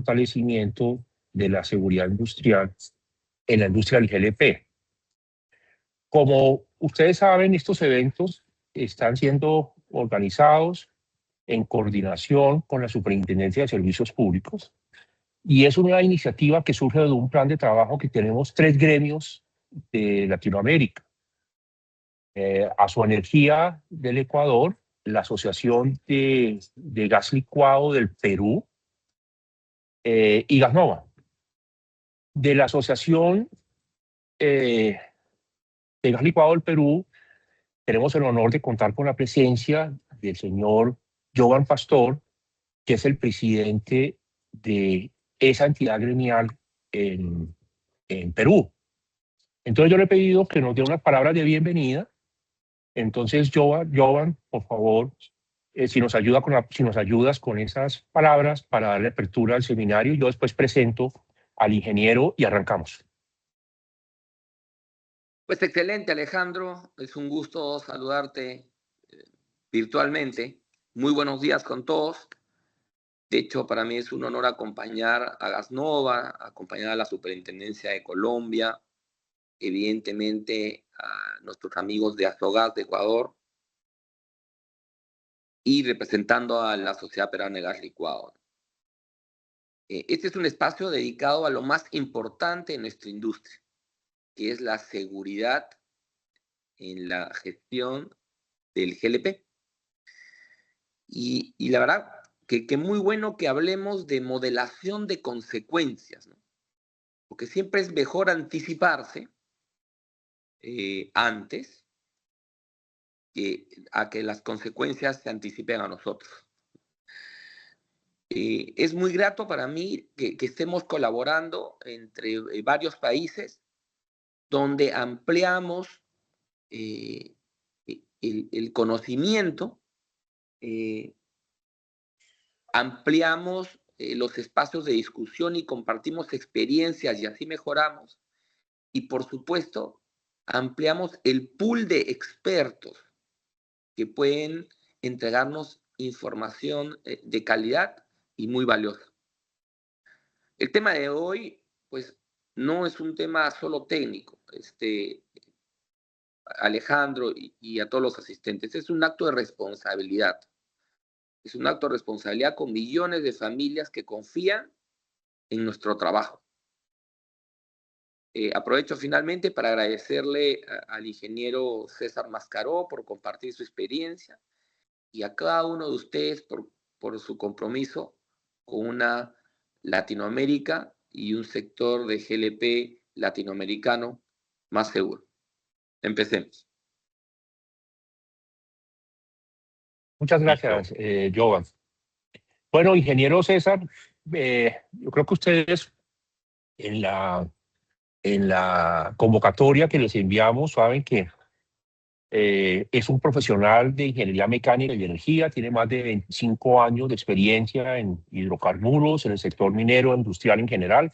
fortalecimiento de la seguridad industrial en la industria del GLP. Como ustedes saben, estos eventos están siendo organizados en coordinación con la Superintendencia de Servicios Públicos y es una iniciativa que surge de un plan de trabajo que tenemos 3 gremios de Latinoamérica. Asoenergía del Ecuador, la Asociación de Gas Licuado del Perú y Gasnova. De la Asociación de Gas Licuado del Perú, tenemos el honor de contar con la presencia del señor Jovan Pastor, que es el presidente de esa entidad gremial en Perú. Entonces yo le he pedido que nos dé unas palabras de bienvenida. Entonces, Jovan, por favor, si nos ayudas con esas palabras para darle apertura al seminario, yo después presento al ingeniero y arrancamos. Pues excelente, Alejandro. Es un gusto saludarte virtualmente. Muy buenos días con todos. De hecho, para mí es un honor acompañar a Gasnova, acompañar a la Superintendencia de Colombia, evidentemente a nuestros amigos de Azogas de Ecuador y representando a la Sociedad Peruana de Gas Licuado. Este es un espacio dedicado a lo más importante en nuestra industria, que es la seguridad en la gestión del GLP. Y la verdad que muy bueno que hablemos de modelación de consecuencias, ¿no? Porque siempre es mejor anticiparse antes a que las consecuencias se anticipen a nosotros. Es muy grato para mí que estemos colaborando entre varios países donde ampliamos el conocimiento, ampliamos los espacios de discusión y compartimos experiencias y así mejoramos. Y por supuesto, ampliamos el pool de expertos que pueden entregarnos información de calidad y muy valiosa. El tema de hoy, pues, no es un tema solo técnico, Alejandro y a todos los asistentes, es un acto de responsabilidad. Es un acto de responsabilidad con millones de familias que confían en nuestro trabajo. Aprovecho finalmente para agradecerle al ingeniero César Mascaró por compartir su experiencia y a cada uno de ustedes por su compromiso con una Latinoamérica y un sector de GLP latinoamericano más seguro. Empecemos. Muchas gracias, Jovan. Bueno, ingeniero César, yo creo que ustedes en la convocatoria que les enviamos saben que es un profesional de ingeniería mecánica y energía, tiene más de 25 años de experiencia en hidrocarburos, en el sector minero, industrial en general,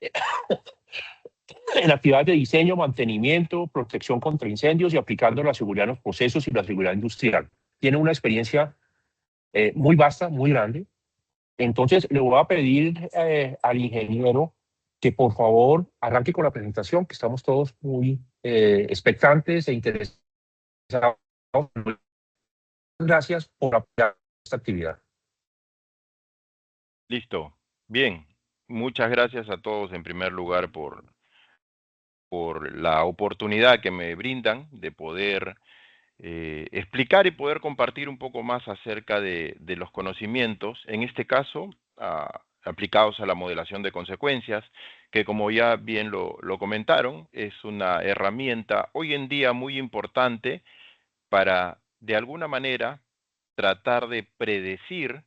en actividades de diseño, mantenimiento, protección contra incendios y aplicando la seguridad en los procesos y la seguridad industrial. Tiene una experiencia muy vasta, muy grande. Entonces, le voy a pedir al ingeniero que por favor arranque con la presentación, que estamos todos muy expectantes e interesados. Gracias por apoyar esta actividad. Listo. Bien. Muchas gracias a todos en primer lugar por la oportunidad que me brindan de poder explicar y poder compartir un poco más acerca de los conocimientos, en este caso aplicados a la modelación de consecuencias, que como ya bien lo comentaron, es una herramienta hoy en día muy importante para, de alguna manera, tratar de predecir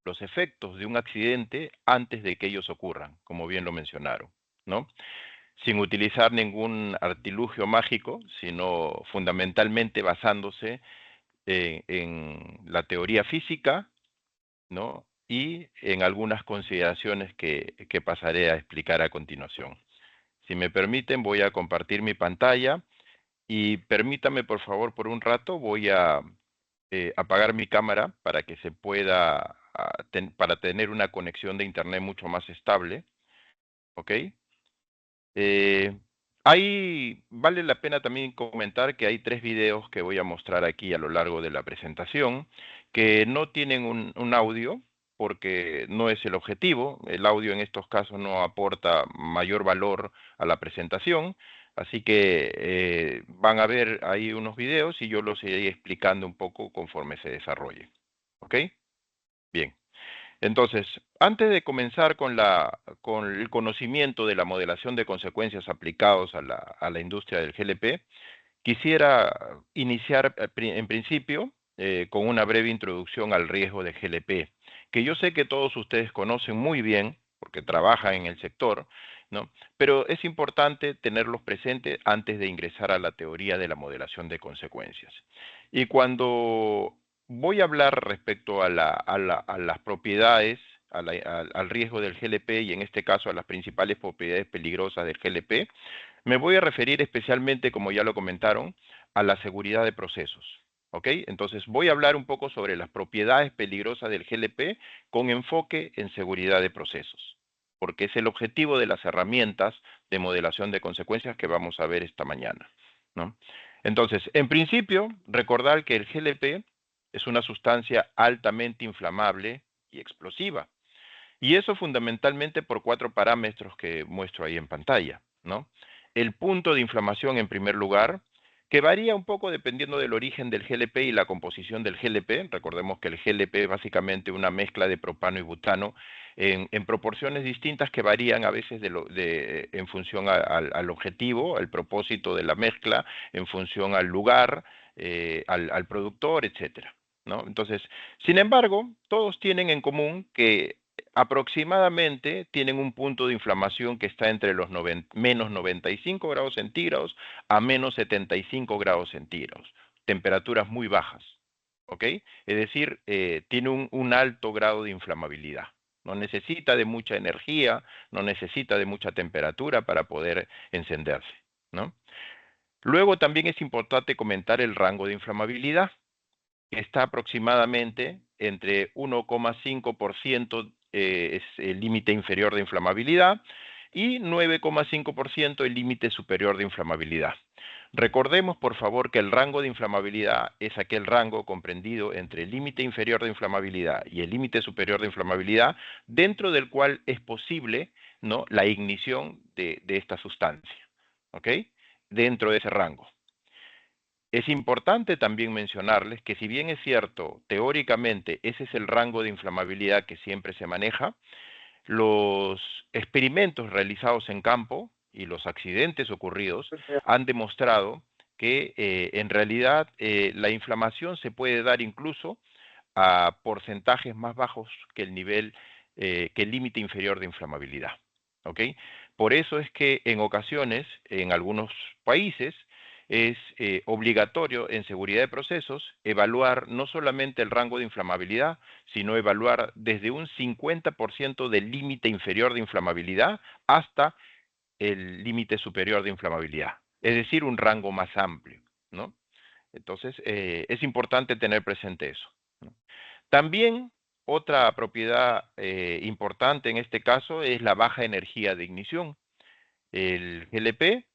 los efectos de un accidente antes de que ellos ocurran, como bien lo mencionaron, ¿no? Sin utilizar ningún artilugio mágico, sino fundamentalmente basándose en la teoría física, ¿no? Y en algunas consideraciones que pasaré a explicar a continuación. Si me permiten, voy a compartir mi pantalla y permítame, por favor, por un rato, voy a apagar mi cámara para que se pueda para tener una conexión de internet mucho más estable, ¿ok? Vale la pena también comentar que hay 3 videos que voy a mostrar aquí a lo largo de la presentación, que no tienen un audio, porque no es el objetivo. El audio en estos casos no aporta mayor valor a la presentación, así que van a ver ahí unos videos y yo los iré explicando un poco conforme se desarrolle. ¿Ok? Bien. Entonces, antes de comenzar con el conocimiento de la modelación de consecuencias aplicados a la industria del GLP, quisiera iniciar en principio con una breve introducción al riesgo de GLP, que yo sé que todos ustedes conocen muy bien porque trabajan en el sector, ¿no? Pero es importante tenerlos presentes antes de ingresar a la teoría de la modelación de consecuencias. Y cuando voy a hablar respecto a las propiedades, al riesgo del GLP y en este caso a las principales propiedades peligrosas del GLP, me voy a referir especialmente, como ya lo comentaron, a la seguridad de procesos. ¿Ok? Entonces voy a hablar un poco sobre las propiedades peligrosas del GLP con enfoque en seguridad de procesos, porque es el objetivo de las herramientas de modelación de consecuencias que vamos a ver esta mañana, ¿no? Entonces, en principio, recordar que el GLP es una sustancia altamente inflamable y explosiva. Y eso fundamentalmente por 4 parámetros que muestro ahí en pantalla, ¿no? El punto de inflamación en primer lugar, que varía un poco dependiendo del origen del GLP y la composición del GLP. Recordemos que el GLP es básicamente una mezcla de propano y butano en proporciones distintas que varían a veces en función al objetivo, al propósito de la mezcla, en función al lugar, al productor, etcétera, ¿no? Entonces, sin embargo, todos tienen en común que aproximadamente tienen un punto de inflamación que está entre los menos 95 grados centígrados a menos 75 grados centígrados, temperaturas muy bajas, ¿ok? Es decir, tiene un alto grado de inflamabilidad. No necesita de mucha energía, no necesita de mucha temperatura para poder encenderse, ¿no? Luego también es importante comentar el rango de inflamabilidad, que está aproximadamente entre 1,5% es el límite inferior de inflamabilidad y 9,5% el límite superior de inflamabilidad. Recordemos, por favor, que el rango de inflamabilidad es aquel rango comprendido entre el límite inferior de inflamabilidad y el límite superior de inflamabilidad, dentro del cual es posible, ¿no?, la ignición de esta sustancia, ¿ok? Dentro de ese rango. Es importante también mencionarles que si bien es cierto, teóricamente ese es el rango de inflamabilidad que siempre se maneja, los experimentos realizados en campo y los accidentes ocurridos han demostrado que en realidad la inflamación se puede dar incluso a porcentajes más bajos que el nivel, que el límite inferior de inflamabilidad. ¿Ok? Por eso es que en ocasiones, en algunos países, es obligatorio en seguridad de procesos evaluar no solamente el rango de inflamabilidad, sino evaluar desde un 50% del límite inferior de inflamabilidad hasta el límite superior de inflamabilidad, es decir, un rango más amplio, ¿no? Entonces, es importante tener presente eso, ¿no? También otra propiedad importante en este caso es la baja energía de ignición. El GLP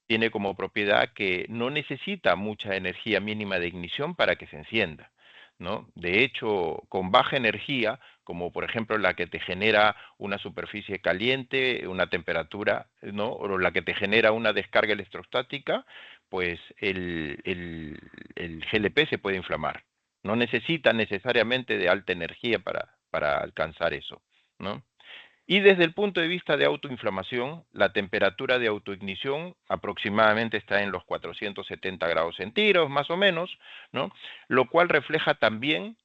tiene como propiedad que no necesita mucha energía mínima de ignición para que se encienda, ¿no? De hecho, con baja energía, como por ejemplo la que te genera una superficie caliente, una temperatura, ¿no?, o la que te genera una descarga electrostática, pues el GLP se puede inflamar. No necesita necesariamente de alta energía para alcanzar eso, ¿no? Y desde el punto de vista de autoinflamación, la temperatura de autoignición aproximadamente está en los 470 grados centígrados, más o menos, ¿no? Lo cual refleja también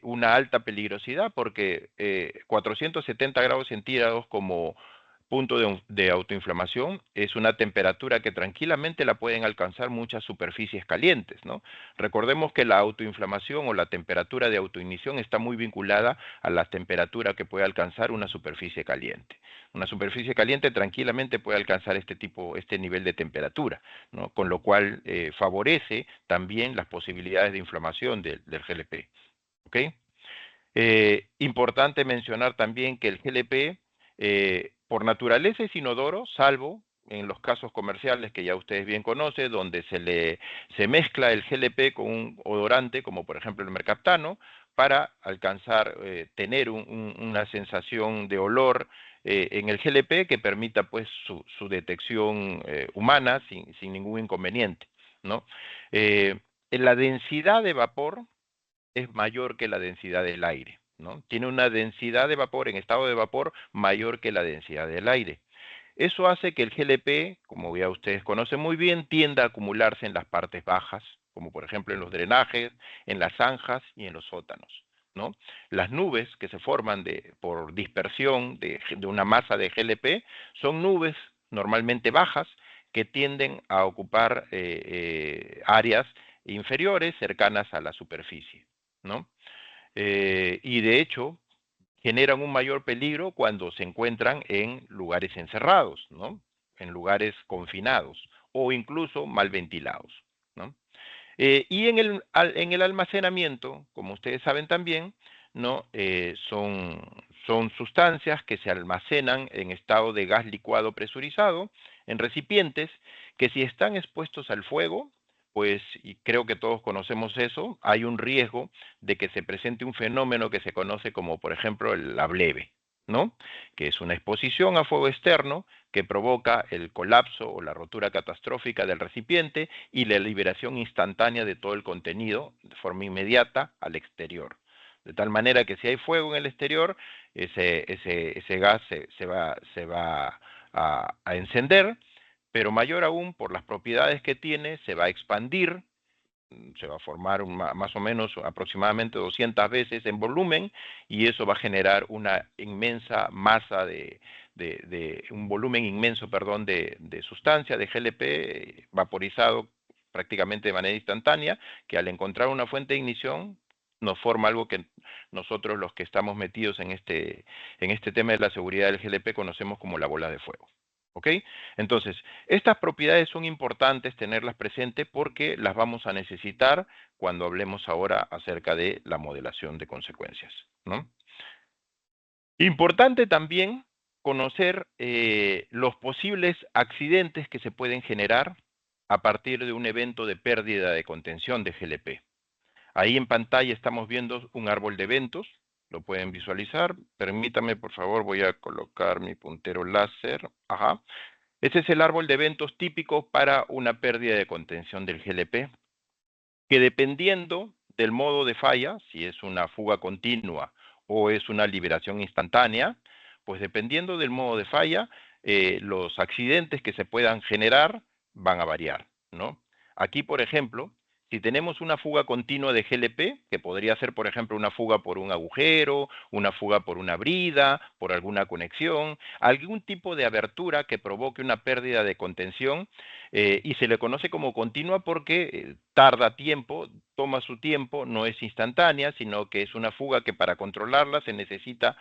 una alta peligrosidad, porque 470 grados centígrados como punto de autoinflamación es una temperatura que tranquilamente la pueden alcanzar muchas superficies calientes, ¿no? Recordemos que la autoinflamación o la temperatura de autoignición está muy vinculada a la temperatura que puede alcanzar una superficie caliente. Una superficie caliente tranquilamente puede alcanzar este nivel de temperatura, ¿no? Con lo cual favorece también las posibilidades de inflamación del GLP, ¿ok? Importante mencionar también que el GLP por naturaleza es inodoro, salvo en los casos comerciales que ya ustedes bien conocen, donde se mezcla el GLP con un odorante, como por ejemplo el mercaptano, para alcanzar, tener una sensación de olor en el GLP que permita pues su detección humana sin ningún inconveniente, ¿no? La densidad de vapor es mayor que la densidad del aire, ¿no? Tiene una densidad de vapor en estado de vapor mayor que la densidad del aire. Eso hace que el GLP, como ya ustedes conocen muy bien, tienda a acumularse en las partes bajas, como por ejemplo en los drenajes, en las zanjas y en los sótanos, ¿no? Las nubes que se forman por dispersión de una masa de GLP son nubes normalmente bajas que tienden a ocupar áreas inferiores cercanas a la superficie, ¿no? Y de hecho, generan un mayor peligro cuando se encuentran en lugares encerrados, ¿no? En lugares confinados o incluso mal ventilados, ¿no? Y en el almacenamiento, como ustedes saben también, ¿no? Son sustancias que se almacenan en estado de gas licuado presurizado en recipientes que si están expuestos al fuego, pues, y creo que todos conocemos eso, hay un riesgo de que se presente un fenómeno que se conoce como, por ejemplo, la bleve, ¿no? Que es una exposición a fuego externo que provoca el colapso o la rotura catastrófica del recipiente y la liberación instantánea de todo el contenido de forma inmediata al exterior. De tal manera que si hay fuego en el exterior, ese gas se va a encender, pero mayor aún por las propiedades que tiene, se va a expandir, se va a formar más o menos aproximadamente 200 veces en volumen y eso va a generar una inmensa masa un volumen inmenso, perdón, de sustancia, de GLP vaporizado prácticamente de manera instantánea, que al encontrar una fuente de ignición nos forma algo que nosotros los que estamos metidos en este tema de la seguridad del GLP conocemos como la bola de fuego. ¿Ok? Entonces, estas propiedades son importantes tenerlas presentes porque las vamos a necesitar cuando hablemos ahora acerca de la modelación de consecuencias, ¿no? Importante también conocer los posibles accidentes que se pueden generar a partir de un evento de pérdida de contención de GLP. Ahí en pantalla estamos viendo un árbol de eventos, lo pueden visualizar. Permítame, por favor, voy a colocar mi puntero láser. Ajá. Ese es el árbol de eventos típico para una pérdida de contención del GLP, que dependiendo del modo de falla, si es una fuga continua o es una liberación instantánea, pues dependiendo del modo de falla, los accidentes que se puedan generar van a variar, ¿no? Aquí, por ejemplo, si tenemos una fuga continua de GLP, que podría ser, por ejemplo, una fuga por un agujero, una fuga por una brida, por alguna conexión, algún tipo de abertura que provoque una pérdida de contención, y se le conoce como continua porque tarda tiempo, toma su tiempo, no es instantánea, sino que es una fuga que para controlarla se necesita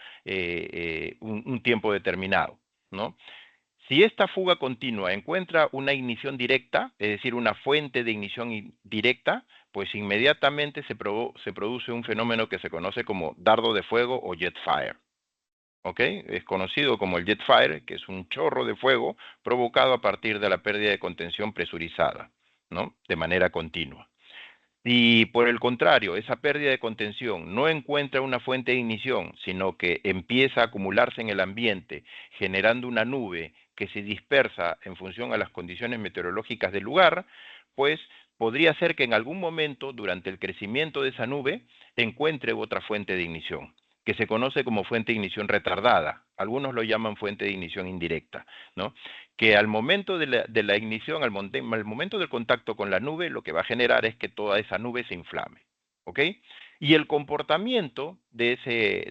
un tiempo determinado, ¿no? Si esta fuga continua encuentra una ignición directa, es decir, una fuente de ignición directa, pues inmediatamente se produce un fenómeno que se conoce como dardo de fuego o jet fire. ¿Ok? Es conocido como el jet fire, que es un chorro de fuego provocado a partir de la pérdida de contención presurizada, ¿no? De manera continua. Si por el contrario, esa pérdida de contención no encuentra una fuente de ignición, sino que empieza a acumularse en el ambiente, generando una nube que se dispersa en función a las condiciones meteorológicas del lugar, pues podría ser que en algún momento, durante el crecimiento de esa nube, encuentre otra fuente de ignición, que se conoce como fuente de ignición retardada. Algunos lo llaman fuente de ignición indirecta, ¿no? Que al momento de la ignición, al momento del contacto con la nube, lo que va a generar es que toda esa nube se inflame, ¿ok? Y el comportamiento de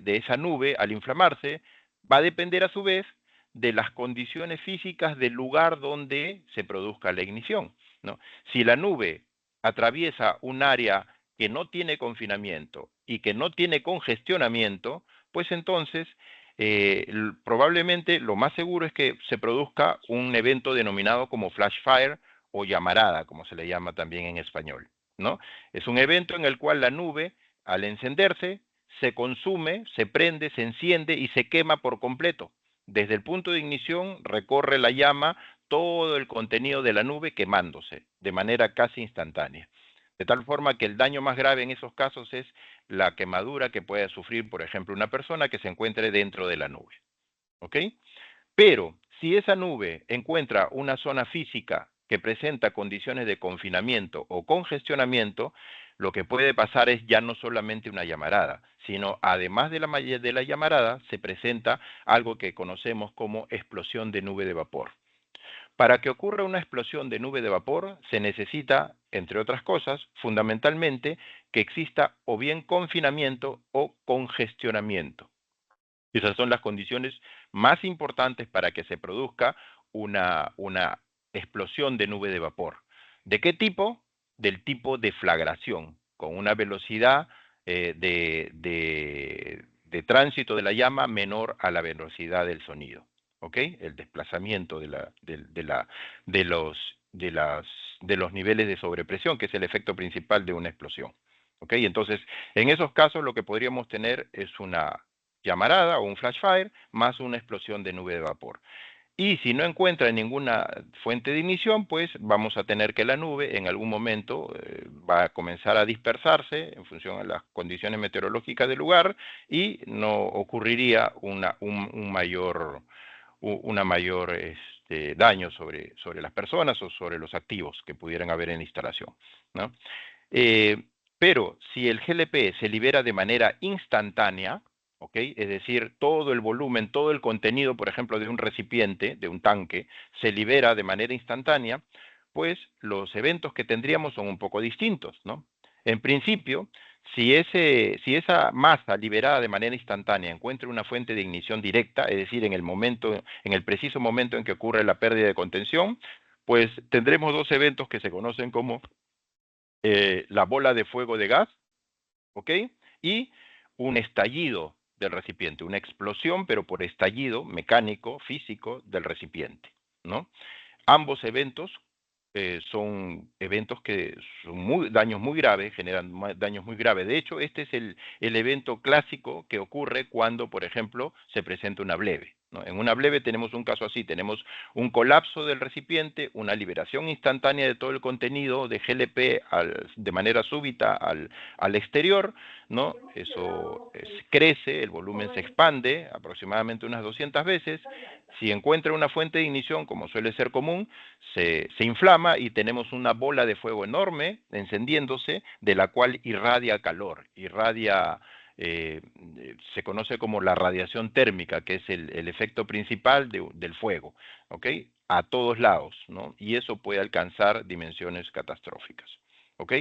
esa nube al inflamarse va a depender a su vez de las condiciones físicas del lugar donde se produzca la ignición, ¿no? Si la nube atraviesa un área que no tiene confinamiento y que no tiene congestionamiento, pues entonces probablemente lo más seguro es que se produzca un evento denominado como flash fire o llamarada, como se le llama también en español, ¿no? Es un evento en el cual la nube, al encenderse, se consume, se prende, se enciende y se quema por completo. Desde el punto de ignición recorre la llama todo el contenido de la nube quemándose de manera casi instantánea. De tal forma que el daño más grave en esos casos es la quemadura que puede sufrir, por ejemplo, una persona que se encuentre dentro de la nube. ¿Ok? Pero si esa nube encuentra una zona física que presenta condiciones de confinamiento o congestionamiento, lo que puede pasar es ya no solamente una llamarada, sino además de la llamarada se presenta algo que conocemos como explosión de nube de vapor. Para que ocurra una explosión de nube de vapor se necesita, entre otras cosas, fundamentalmente que exista o bien confinamiento o congestionamiento. Esas son las condiciones más importantes para que se produzca una explosión de nube de vapor. ¿De qué tipo? Del tipo de deflagración, con una velocidad de tránsito de la llama menor a la velocidad del sonido. ¿Ok? El desplazamiento de los niveles de sobrepresión, que es el efecto principal de una explosión. ¿Ok? Entonces, en esos casos lo que podríamos tener es una llamarada o un flash fire más una explosión de nube de vapor. Y si no encuentra ninguna fuente de ignición, pues vamos a tener que la nube en algún momento va a comenzar a dispersarse en función de las condiciones meteorológicas del lugar y no ocurriría un mayor daño sobre las personas o sobre los activos que pudieran haber en la instalación, ¿no? Pero si el GLP se libera de manera instantánea, ¿ok? Es decir, todo el volumen, todo el contenido, por ejemplo, de un recipiente, de un tanque, se libera de manera instantánea, pues los eventos que tendríamos son un poco distintos, ¿no? En principio, si esa masa liberada de manera instantánea encuentra una fuente de ignición directa, es decir, en el preciso momento en que ocurre la pérdida de contención, pues tendremos dos eventos que se conocen como la bola de fuego de gas, ¿ok? Y un estallido del recipiente, una explosión, pero por estallido mecánico, físico del recipiente, ¿no? Ambos eventos son eventos que son daños muy graves, generan daños muy graves. De hecho, este es el evento clásico que ocurre cuando, por ejemplo, se presenta una bleve, ¿no? En una bleve tenemos un caso así, tenemos un colapso del recipiente, una liberación instantánea de todo el contenido de GLP de manera súbita al exterior, ¿no? Eso crece, el volumen se expande aproximadamente unas 200 veces. Si encuentra una fuente de ignición, como suele ser común, se inflama y tenemos una bola de fuego enorme encendiéndose, de la cual irradia calor, se conoce como la radiación térmica, que es el efecto principal del fuego, ¿ok? A todos lados, ¿no? Y eso puede alcanzar dimensiones catastróficas, ¿ok?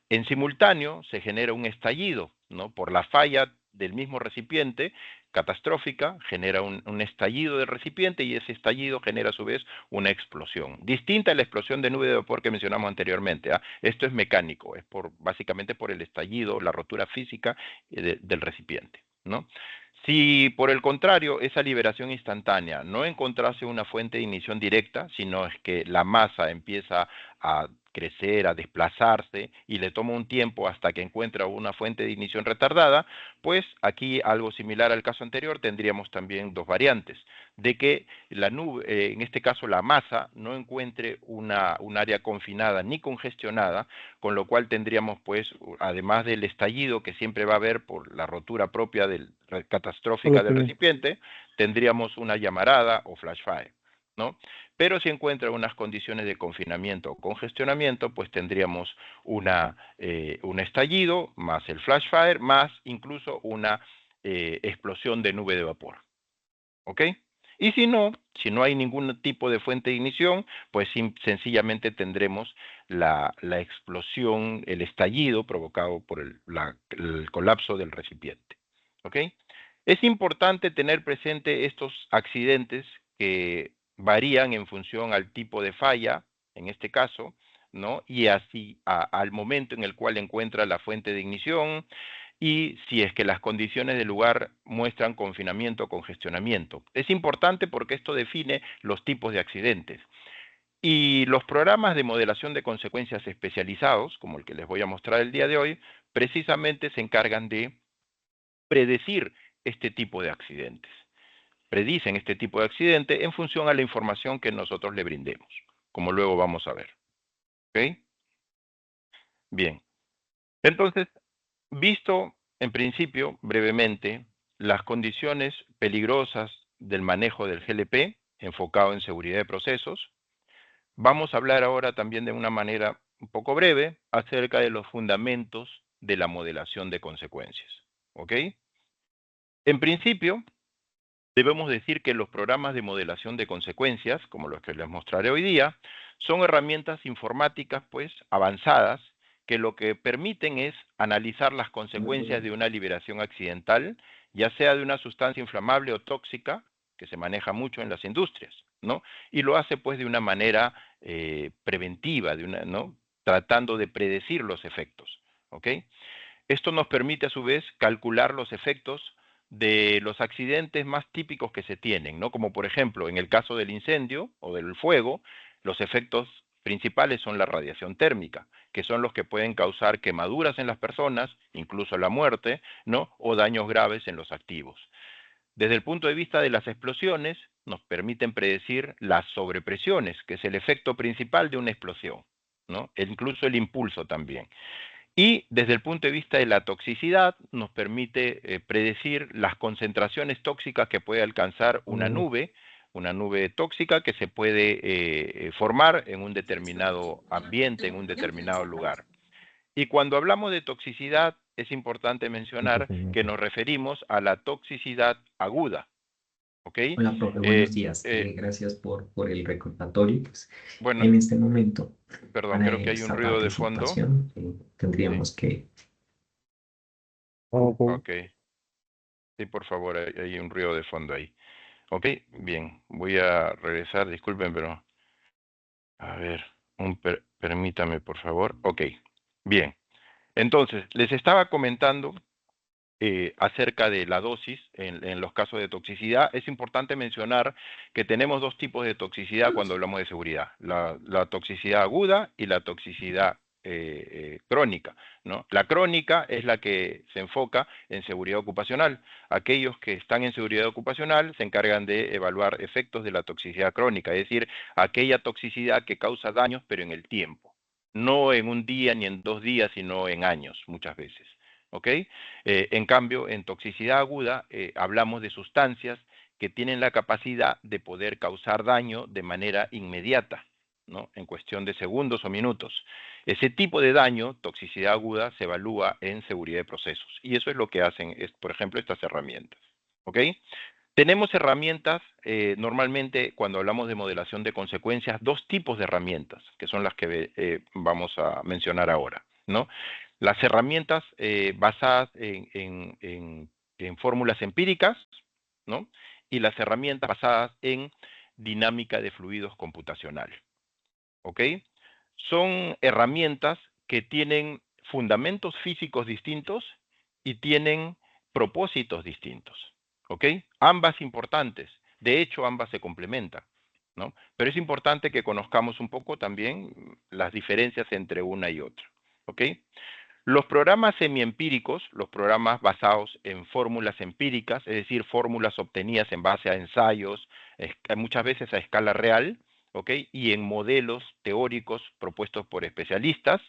En simultáneo se genera un estallido, ¿no? Por la falla del mismo recipiente catastrófica, genera un estallido del recipiente y ese estallido genera a su vez una explosión. Distinta a la explosión de nube de vapor que mencionamos anteriormente. Esto es mecánico, es básicamente por el estallido, la rotura física del recipiente, ¿no? Si por el contrario esa liberación instantánea no encontrase una fuente de ignición directa, sino es que la masa empieza a crecer, a desplazarse y le toma un tiempo hasta que encuentra una fuente de ignición retardada, pues aquí algo similar al caso anterior tendríamos también dos variantes, de que la nube, en este caso la masa, no encuentre un área confinada ni congestionada, con lo cual tendríamos pues, además del estallido que siempre va a haber por la rotura propia catastrófica del recipiente, tendríamos una llamarada o flash fire, ¿no? Pero si encuentra unas condiciones de confinamiento o congestionamiento, pues tendríamos un estallido, más el flash fire, más incluso una explosión de nube de vapor. ¿Ok? Y si no hay ningún tipo de fuente de ignición, pues sencillamente tendremos la explosión, el estallido provocado por el colapso del recipiente. ¿Ok? Es importante tener presente estos accidentes que varían en función al tipo de falla, en este caso, ¿no? Y así al momento en el cual encuentra la fuente de ignición y si es que las condiciones del lugar muestran confinamiento o congestionamiento. Es importante porque esto define los tipos de accidentes. Y los programas de modelación de consecuencias especializados, como el que les voy a mostrar el día de hoy, precisamente se encargan de predecir este tipo de accidentes. Predicen este tipo de accidente en función a la información que nosotros le brindemos, como luego vamos a ver. ¿Ok? Bien. Entonces, visto en principio, brevemente, las condiciones peligrosas del manejo del GLP, enfocado en seguridad de procesos, vamos a hablar ahora también de una manera un poco breve acerca de los fundamentos de la modelación de consecuencias. ¿Ok? En principio, debemos decir que los programas de modelación de consecuencias, como los que les mostraré hoy día, son herramientas informáticas pues avanzadas que lo que permiten es analizar las consecuencias de una liberación accidental, ya sea de una sustancia inflamable o tóxica, que se maneja mucho en las industrias, ¿no? Y lo hace pues de una manera preventiva, ¿no? Tratando de predecir los efectos, ¿ok? Esto nos permite a su vez calcular los efectos de los accidentes más típicos que se tienen, ¿no? Como por ejemplo, en el caso del incendio o del fuego, los efectos principales son la radiación térmica, que son los que pueden causar quemaduras en las personas, incluso la muerte, ¿no? O daños graves en los activos. Desde el punto de vista de las explosiones, nos permiten predecir las sobrepresiones, que es el efecto principal de una explosión, ¿no? E incluso el impulso también. Y desde el punto de vista de la toxicidad, nos permite predecir las concentraciones tóxicas que puede alcanzar una nube tóxica que se puede formar en un determinado ambiente, en un determinado lugar. Y cuando hablamos de toxicidad, es importante mencionar que nos referimos a la toxicidad aguda. ¿Ok? Hola, profe, buenos días. Gracias por el recordatorio. Pues, Bueno, en este momento, perdón, para creo que hay un esta ruido de fondo. participación, Sí, tendríamos que... ok. Sí, por favor, hay un ruido de fondo ahí. Ok, bien, voy a regresar, disculpen, pero a ver, permítame por favor. Ok, bien. Entonces, les estaba comentando acerca de la dosis en los casos de toxicidad. Es importante mencionar que tenemos dos tipos de toxicidad cuando hablamos de seguridad, la toxicidad aguda y la toxicidad crónica, ¿no? La crónica es la que se enfoca en seguridad ocupacional. Aquellos que están en seguridad ocupacional se encargan de evaluar efectos de la toxicidad crónica, es decir, aquella toxicidad que causa daños pero en el tiempo, no en un día ni en 2 días, sino en años muchas veces. ¿Ok? En cambio, en toxicidad aguda hablamos de sustancias que tienen la capacidad de poder causar daño de manera inmediata, ¿no? En cuestión de segundos o minutos. Ese tipo de daño, toxicidad aguda, se evalúa en seguridad de procesos. Y eso es lo que hacen, por ejemplo, estas herramientas. ¿Ok? Tenemos herramientas, normalmente cuando hablamos de modelación de consecuencias, dos tipos de herramientas, que son las que vamos a mencionar ahora, ¿no? Las herramientas basadas en fórmulas empíricas, ¿no? Y las herramientas basadas en dinámica de fluidos computacional, ¿ok? Son herramientas que tienen fundamentos físicos distintos y tienen propósitos distintos, ¿ok? Ambas importantes, de hecho ambas se complementan, ¿no? Pero es importante que conozcamos un poco también las diferencias entre una y otra, ¿ok? Los programas semiempíricos, los programas basados en fórmulas empíricas, es decir, fórmulas obtenidas en base a ensayos, muchas veces a escala real, ¿ok? Y en modelos teóricos propuestos por especialistas,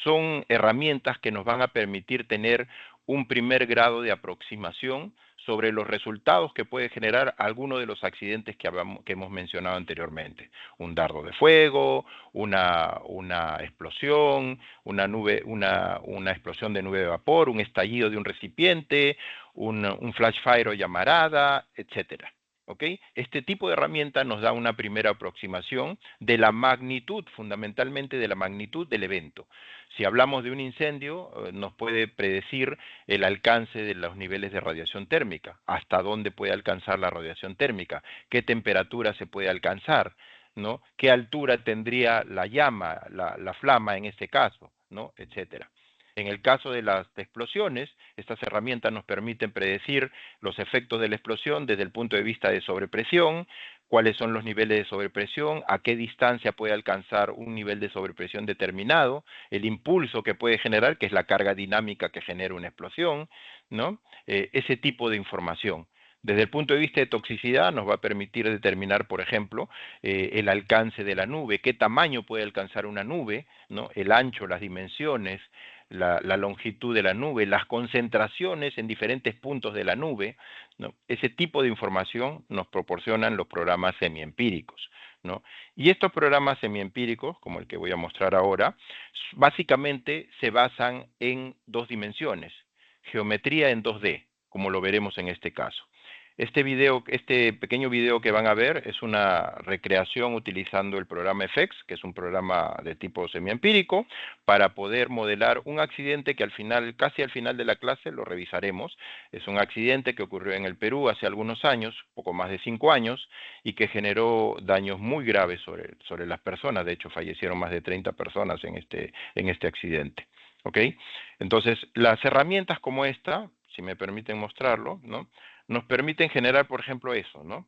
son herramientas que nos van a permitir tener un primer grado de aproximación sobre los resultados que puede generar alguno de los accidentes que hemos mencionado anteriormente. Un dardo de fuego, una explosión, una explosión de nube de vapor, un estallido de un recipiente, un flash fire o llamarada, etcétera. ¿Ok? Este tipo de herramienta nos da una primera aproximación de la magnitud, fundamentalmente de la magnitud del evento. Si hablamos de un incendio, nos puede predecir el alcance de los niveles de radiación térmica, hasta dónde puede alcanzar la radiación térmica, qué temperatura se puede alcanzar, ¿no? ¿Qué altura tendría la llama, la flama en este caso, ¿no? Etcétera. En el caso de las explosiones, estas herramientas nos permiten predecir los efectos de la explosión desde el punto de vista de sobrepresión, cuáles son los niveles de sobrepresión, a qué distancia puede alcanzar un nivel de sobrepresión determinado, el impulso que puede generar, que es la carga dinámica que genera una explosión, ¿no? Ese tipo de información. Desde el punto de vista de toxicidad nos va a permitir determinar, por ejemplo, el alcance de la nube, qué tamaño puede alcanzar una nube, ¿no? El ancho, las dimensiones, la longitud de la nube, las concentraciones en diferentes puntos de la nube, ¿no? Ese tipo de información nos proporcionan los programas semiempíricos, ¿no? Y estos programas semiempíricos, como el que voy a mostrar ahora, básicamente se basan en dos dimensiones, geometría en 2D, como lo veremos en este caso. Este pequeño video que van a ver es una recreación utilizando el programa FX, que es un programa de tipo semiempírico, para poder modelar un accidente que casi al final de la clase lo revisaremos. Es un accidente que ocurrió en el Perú hace algunos años, poco más de 5 años, y que generó daños muy graves sobre las personas. De hecho, fallecieron más de 30 personas en este accidente. ¿Ok? Entonces, las herramientas como esta, si me permiten mostrarlo, ¿no? Nos permiten generar, por ejemplo, eso, ¿no?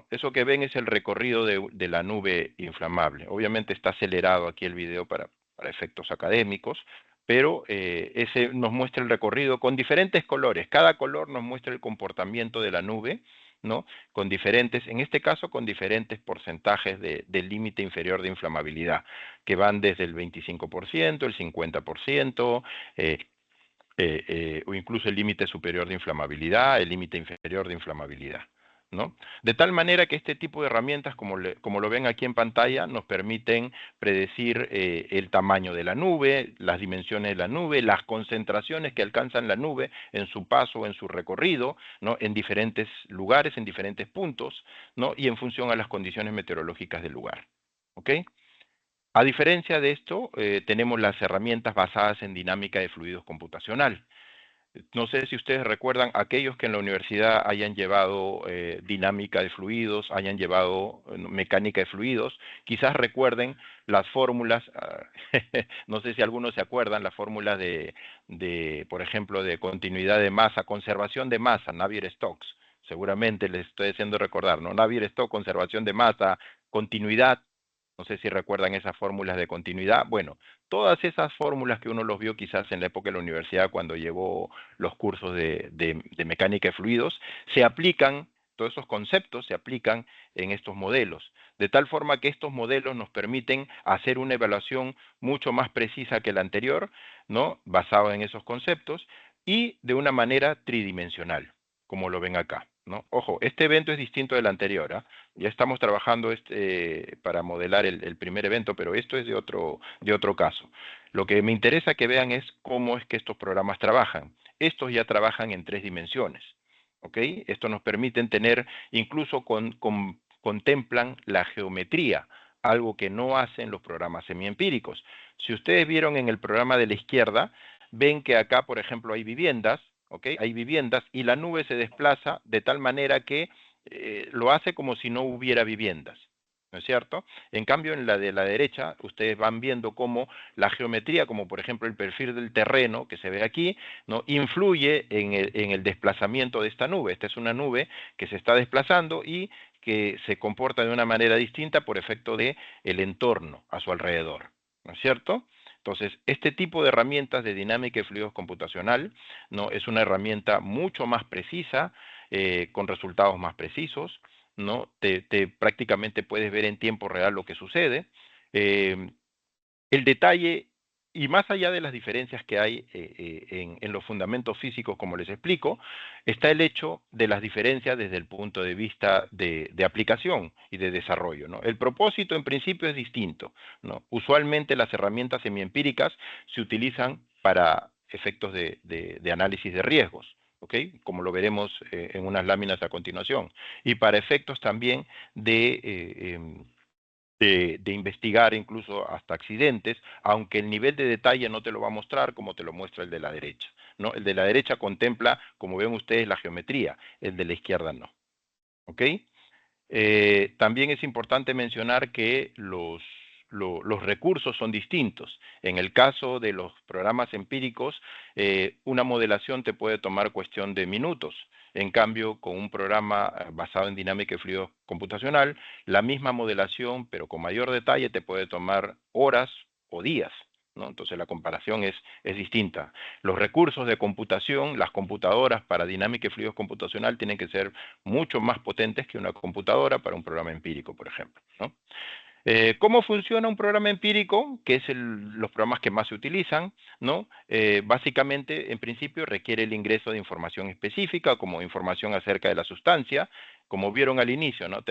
Eso que ven es el recorrido de la nube inflamable. Obviamente está acelerado aquí el video para efectos académicos, pero ese nos muestra el recorrido con diferentes colores. Cada color nos muestra el comportamiento de la nube, ¿no? Con diferentes, en este caso, con diferentes porcentajes del límite inferior de inflamabilidad, que van desde el 25%, el 50%, o incluso el límite superior de inflamabilidad, el límite inferior de inflamabilidad, ¿no? De tal manera que este tipo de herramientas, como lo ven aquí en pantalla, nos permiten predecir el tamaño de la nube, las dimensiones de la nube, las concentraciones que alcanzan la nube en su paso, en su recorrido, ¿no? En diferentes lugares, en diferentes puntos, ¿no? Y en función a las condiciones meteorológicas del lugar. ¿Ok? A diferencia de esto, tenemos las herramientas basadas en dinámica de fluidos computacional. No sé si ustedes recuerdan, aquellos que en la universidad hayan llevado dinámica de fluidos, hayan llevado mecánica de fluidos, quizás recuerden las fórmulas, no sé si algunos se acuerdan, las fórmulas por ejemplo, de continuidad de masa, conservación de masa, Navier-Stokes. Seguramente les estoy haciendo recordar, ¿no? Navier-Stokes, conservación de masa, continuidad. No sé si recuerdan esas fórmulas de continuidad. Bueno, todas esas fórmulas que uno los vio quizás en la época de la universidad cuando llevó los cursos de mecánica de fluidos, se aplican, todos esos conceptos se aplican en estos modelos, de tal forma que estos modelos nos permiten hacer una evaluación mucho más precisa que la anterior, ¿no? Basado en esos conceptos y de una manera tridimensional, como lo ven acá, ¿no? Ojo, este evento es distinto del anterior, ¿eh? Ya estamos trabajando para modelar el primer evento, pero esto es de otro caso. Lo que me interesa que vean es cómo es que estos programas trabajan. Estos ya trabajan en 3 dimensiones. ¿Ok? Esto nos permite tener, incluso contemplan la geometría, algo que no hacen los programas semiempíricos. Si ustedes vieron en el programa de la izquierda, ven que acá, por ejemplo, hay viviendas, ¿ok? Hay viviendas y la nube se desplaza de tal manera que lo hace como si no hubiera viviendas, ¿no es cierto? En cambio, en la de la derecha, ustedes van viendo cómo la geometría, como por ejemplo el perfil del terreno que se ve aquí, ¿no? Influye en el desplazamiento de esta nube. Esta es una nube que se está desplazando y que se comporta de una manera distinta por efecto de el entorno a su alrededor, ¿no es cierto? Entonces, este tipo de herramientas de dinámica de fluidos computacional, ¿no? Es una herramienta mucho más precisa, con resultados más precisos, ¿no? Prácticamente puedes ver en tiempo real lo que sucede. Eh, el detalle, y más allá de las diferencias que hay en los fundamentos físicos, como les explico, está el hecho de las diferencias desde el punto de vista de aplicación y de desarrollo, ¿no? El propósito en principio es distinto, ¿no? Usualmente las herramientas semiempíricas se utilizan para efectos de análisis de riesgos, ¿ok? Como lo veremos en unas láminas a continuación, y para efectos también de investigar incluso hasta accidentes, aunque el nivel de detalle no te lo va a mostrar como te lo muestra el de la derecha, ¿no? El de la derecha contempla, como ven ustedes, la geometría, el de la izquierda no. ¿Ok? También es importante mencionar que los recursos son distintos. En el caso de los programas empíricos, una modelación te puede tomar cuestión de minutos. En cambio, con un programa basado en dinámica y fluidos computacional, la misma modelación, pero con mayor detalle, te puede tomar horas o días, ¿no? Entonces la comparación es distinta. Los recursos de computación, las computadoras para dinámica y fluidos computacional tienen que ser mucho más potentes que una computadora para un programa empírico, por ejemplo, ¿no? ¿Cómo funciona un programa empírico? Que es los programas que más se utilizan, ¿no? Básicamente, en principio, requiere el ingreso de información específica, como información acerca de la sustancia. Como vieron al inicio, ¿no?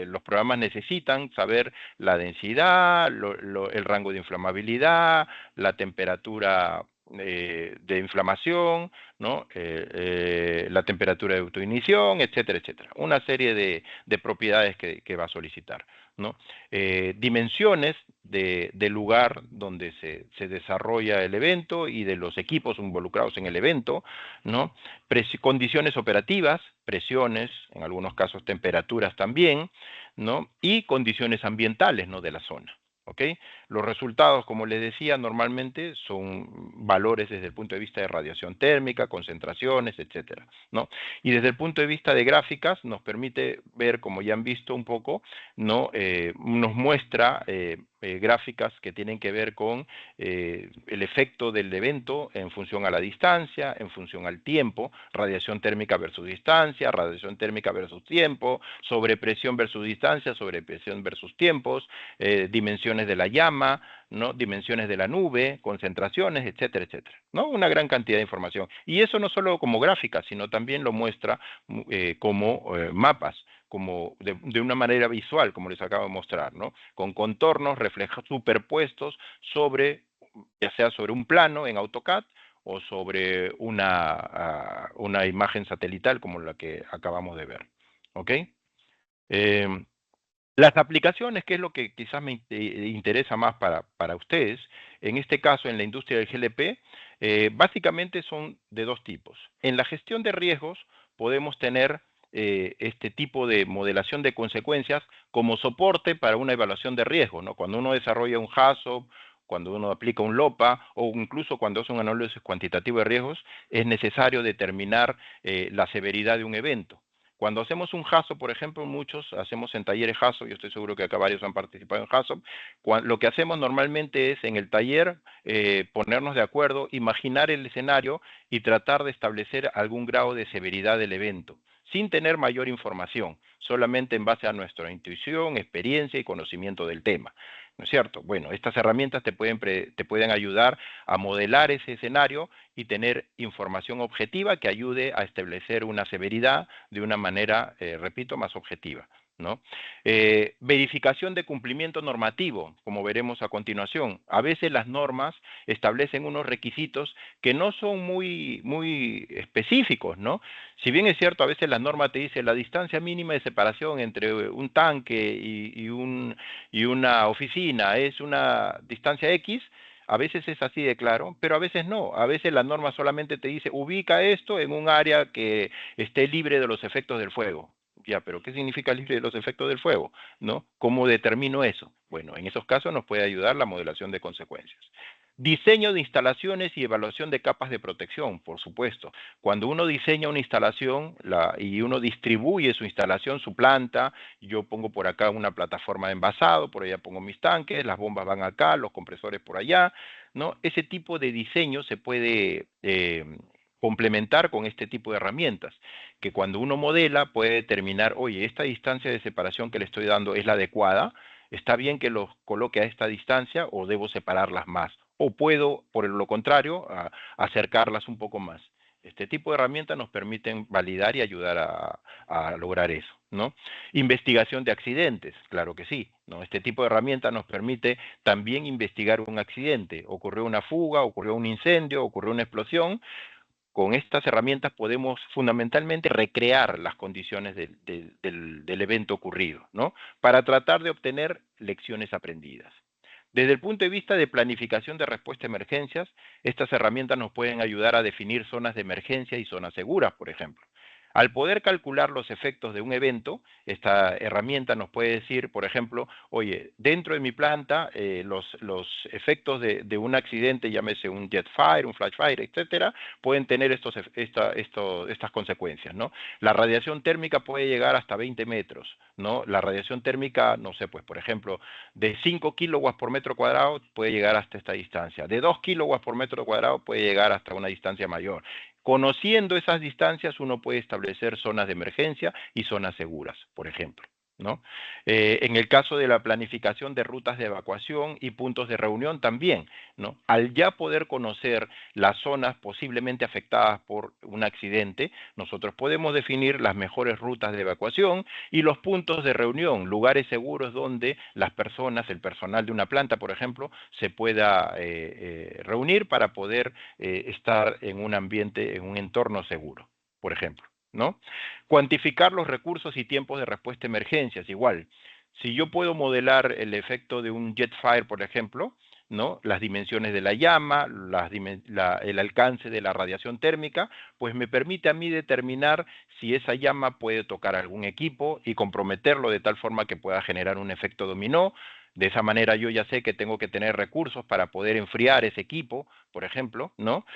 Los programas necesitan saber la densidad, el rango de inflamabilidad, la temperatura de inflamación, ¿no? La temperatura de autoignición, etcétera, etcétera. Una serie de propiedades que va a solicitar, ¿no? Dimensiones del lugar donde se desarrolla el evento y de los equipos involucrados en el evento, ¿no? Condiciones operativas, presiones, en algunos casos temperaturas también, ¿no? Y condiciones ambientales, ¿no? De la zona. ¿Ok? Los resultados, como les decía, normalmente son valores desde el punto de vista de radiación térmica, concentraciones, etcétera, ¿no? Y desde el punto de vista de gráficas nos permite ver, como ya han visto un poco, ¿no? Nos muestra gráficas que tienen que ver con el efecto del evento en función a la distancia, en función al tiempo, radiación térmica versus distancia, radiación térmica versus tiempo, sobrepresión versus distancia, sobrepresión versus tiempos, dimensiones de la llama, ¿no? Dimensiones de la nube, concentraciones, etcétera, etcétera, ¿no? Una gran cantidad de información. Y eso no solo como gráficas, sino también lo muestra como mapas, como de una manera visual, como les acabo de mostrar, ¿no? Con contornos reflejados superpuestos sobre, ya sea sobre un plano en AutoCAD o sobre una imagen satelital como la que acabamos de ver, ¿ok? Las aplicaciones, que es lo que quizás me interesa más para ustedes, en este caso en la industria del GLP, básicamente son de dos tipos. En la gestión de riesgos podemos tener este tipo de modelación de consecuencias como soporte para una evaluación de riesgo, ¿no? Cuando uno desarrolla un HAZOP, cuando uno aplica un LOPA o incluso cuando hace un análisis cuantitativo de riesgos, es necesario determinar la severidad de un evento. Cuando hacemos un HAZOP, por ejemplo, muchos hacemos en talleres HAZOP, yo estoy seguro que acá varios han participado en HAZOP, lo que hacemos normalmente es en el taller ponernos de acuerdo, imaginar el escenario y tratar de establecer algún grado de severidad del evento, sin tener mayor información, solamente en base a nuestra intuición, experiencia y conocimiento del tema. ¿No es cierto? Bueno, estas herramientas te pueden ayudar a modelar ese escenario y tener información objetiva que ayude a establecer una severidad de una manera, repito, más objetiva, ¿no? Verificación de cumplimiento normativo, como veremos a continuación. A veces las normas establecen unos requisitos que no son muy específicos, ¿no? Si bien es cierto, a veces la norma te dice la distancia mínima de separación entre un tanque y una oficina es una distancia X, a veces es así de claro, pero a veces no. A veces la norma solamente te dice ubica esto en un área que esté libre de los efectos del fuego. Ya, pero ¿qué significa libre de los efectos del fuego? ¿No? ¿Cómo determino eso? Bueno, en esos casos nos puede ayudar la modelación de consecuencias. Diseño de instalaciones y evaluación de capas de protección, por supuesto. Cuando uno diseña una instalación y uno distribuye su instalación, su planta, yo pongo por acá una plataforma de envasado, por allá pongo mis tanques, las bombas van acá, los compresores por allá, ¿no? Ese tipo de diseño se puede complementar con este tipo de herramientas, que cuando uno modela puede determinar, oye, esta distancia de separación que le estoy dando es la adecuada, está bien que los coloque a esta distancia o debo separarlas más, o puedo, por lo contrario, acercarlas un poco más. Este tipo de herramientas nos permiten validar y ayudar a lograr eso, ¿no? Investigación de accidentes, claro que sí, ¿no? Este tipo de herramientas nos permite también investigar un accidente. Ocurrió una fuga, ocurrió un incendio, ocurrió una explosión. Con estas herramientas podemos fundamentalmente recrear las condiciones del evento ocurrido, ¿no? Para tratar de obtener lecciones aprendidas. Desde el punto de vista de planificación de respuesta a emergencias, estas herramientas nos pueden ayudar a definir zonas de emergencia y zonas seguras, por ejemplo. Al poder calcular los efectos de un evento, esta herramienta nos puede decir, por ejemplo, oye, dentro de mi planta, los efectos de un accidente, llámese un jet fire, un flash fire, etcétera, pueden tener estas consecuencias, ¿no? La radiación térmica puede llegar hasta 20 metros, ¿no? La radiación térmica, no sé, pues por ejemplo, de 5 kilowatts por metro cuadrado puede llegar hasta esta distancia, de 2 kilowatts por metro cuadrado puede llegar hasta una distancia mayor. Conociendo esas distancias, uno puede establecer zonas de emergencia y zonas seguras, por ejemplo, ¿no? En el caso de la planificación de rutas de evacuación y puntos de reunión también, ¿no? Al ya poder conocer las zonas posiblemente afectadas por un accidente, nosotros podemos definir las mejores rutas de evacuación y los puntos de reunión, lugares seguros donde las personas, el personal de una planta, por ejemplo, se pueda reunir para poder estar en un ambiente, en un entorno seguro, por ejemplo, ¿no? Cuantificar los recursos y tiempos de respuesta a emergencias, igual. Si yo puedo modelar el efecto de un jet fire, por ejemplo, ¿no? Las dimensiones de la llama, el alcance de la radiación térmica, pues me permite a mí determinar si esa llama puede tocar algún equipo y comprometerlo de tal forma que pueda generar un efecto dominó. De esa manera yo ya sé que tengo que tener recursos para poder enfriar ese equipo, por ejemplo, ¿no?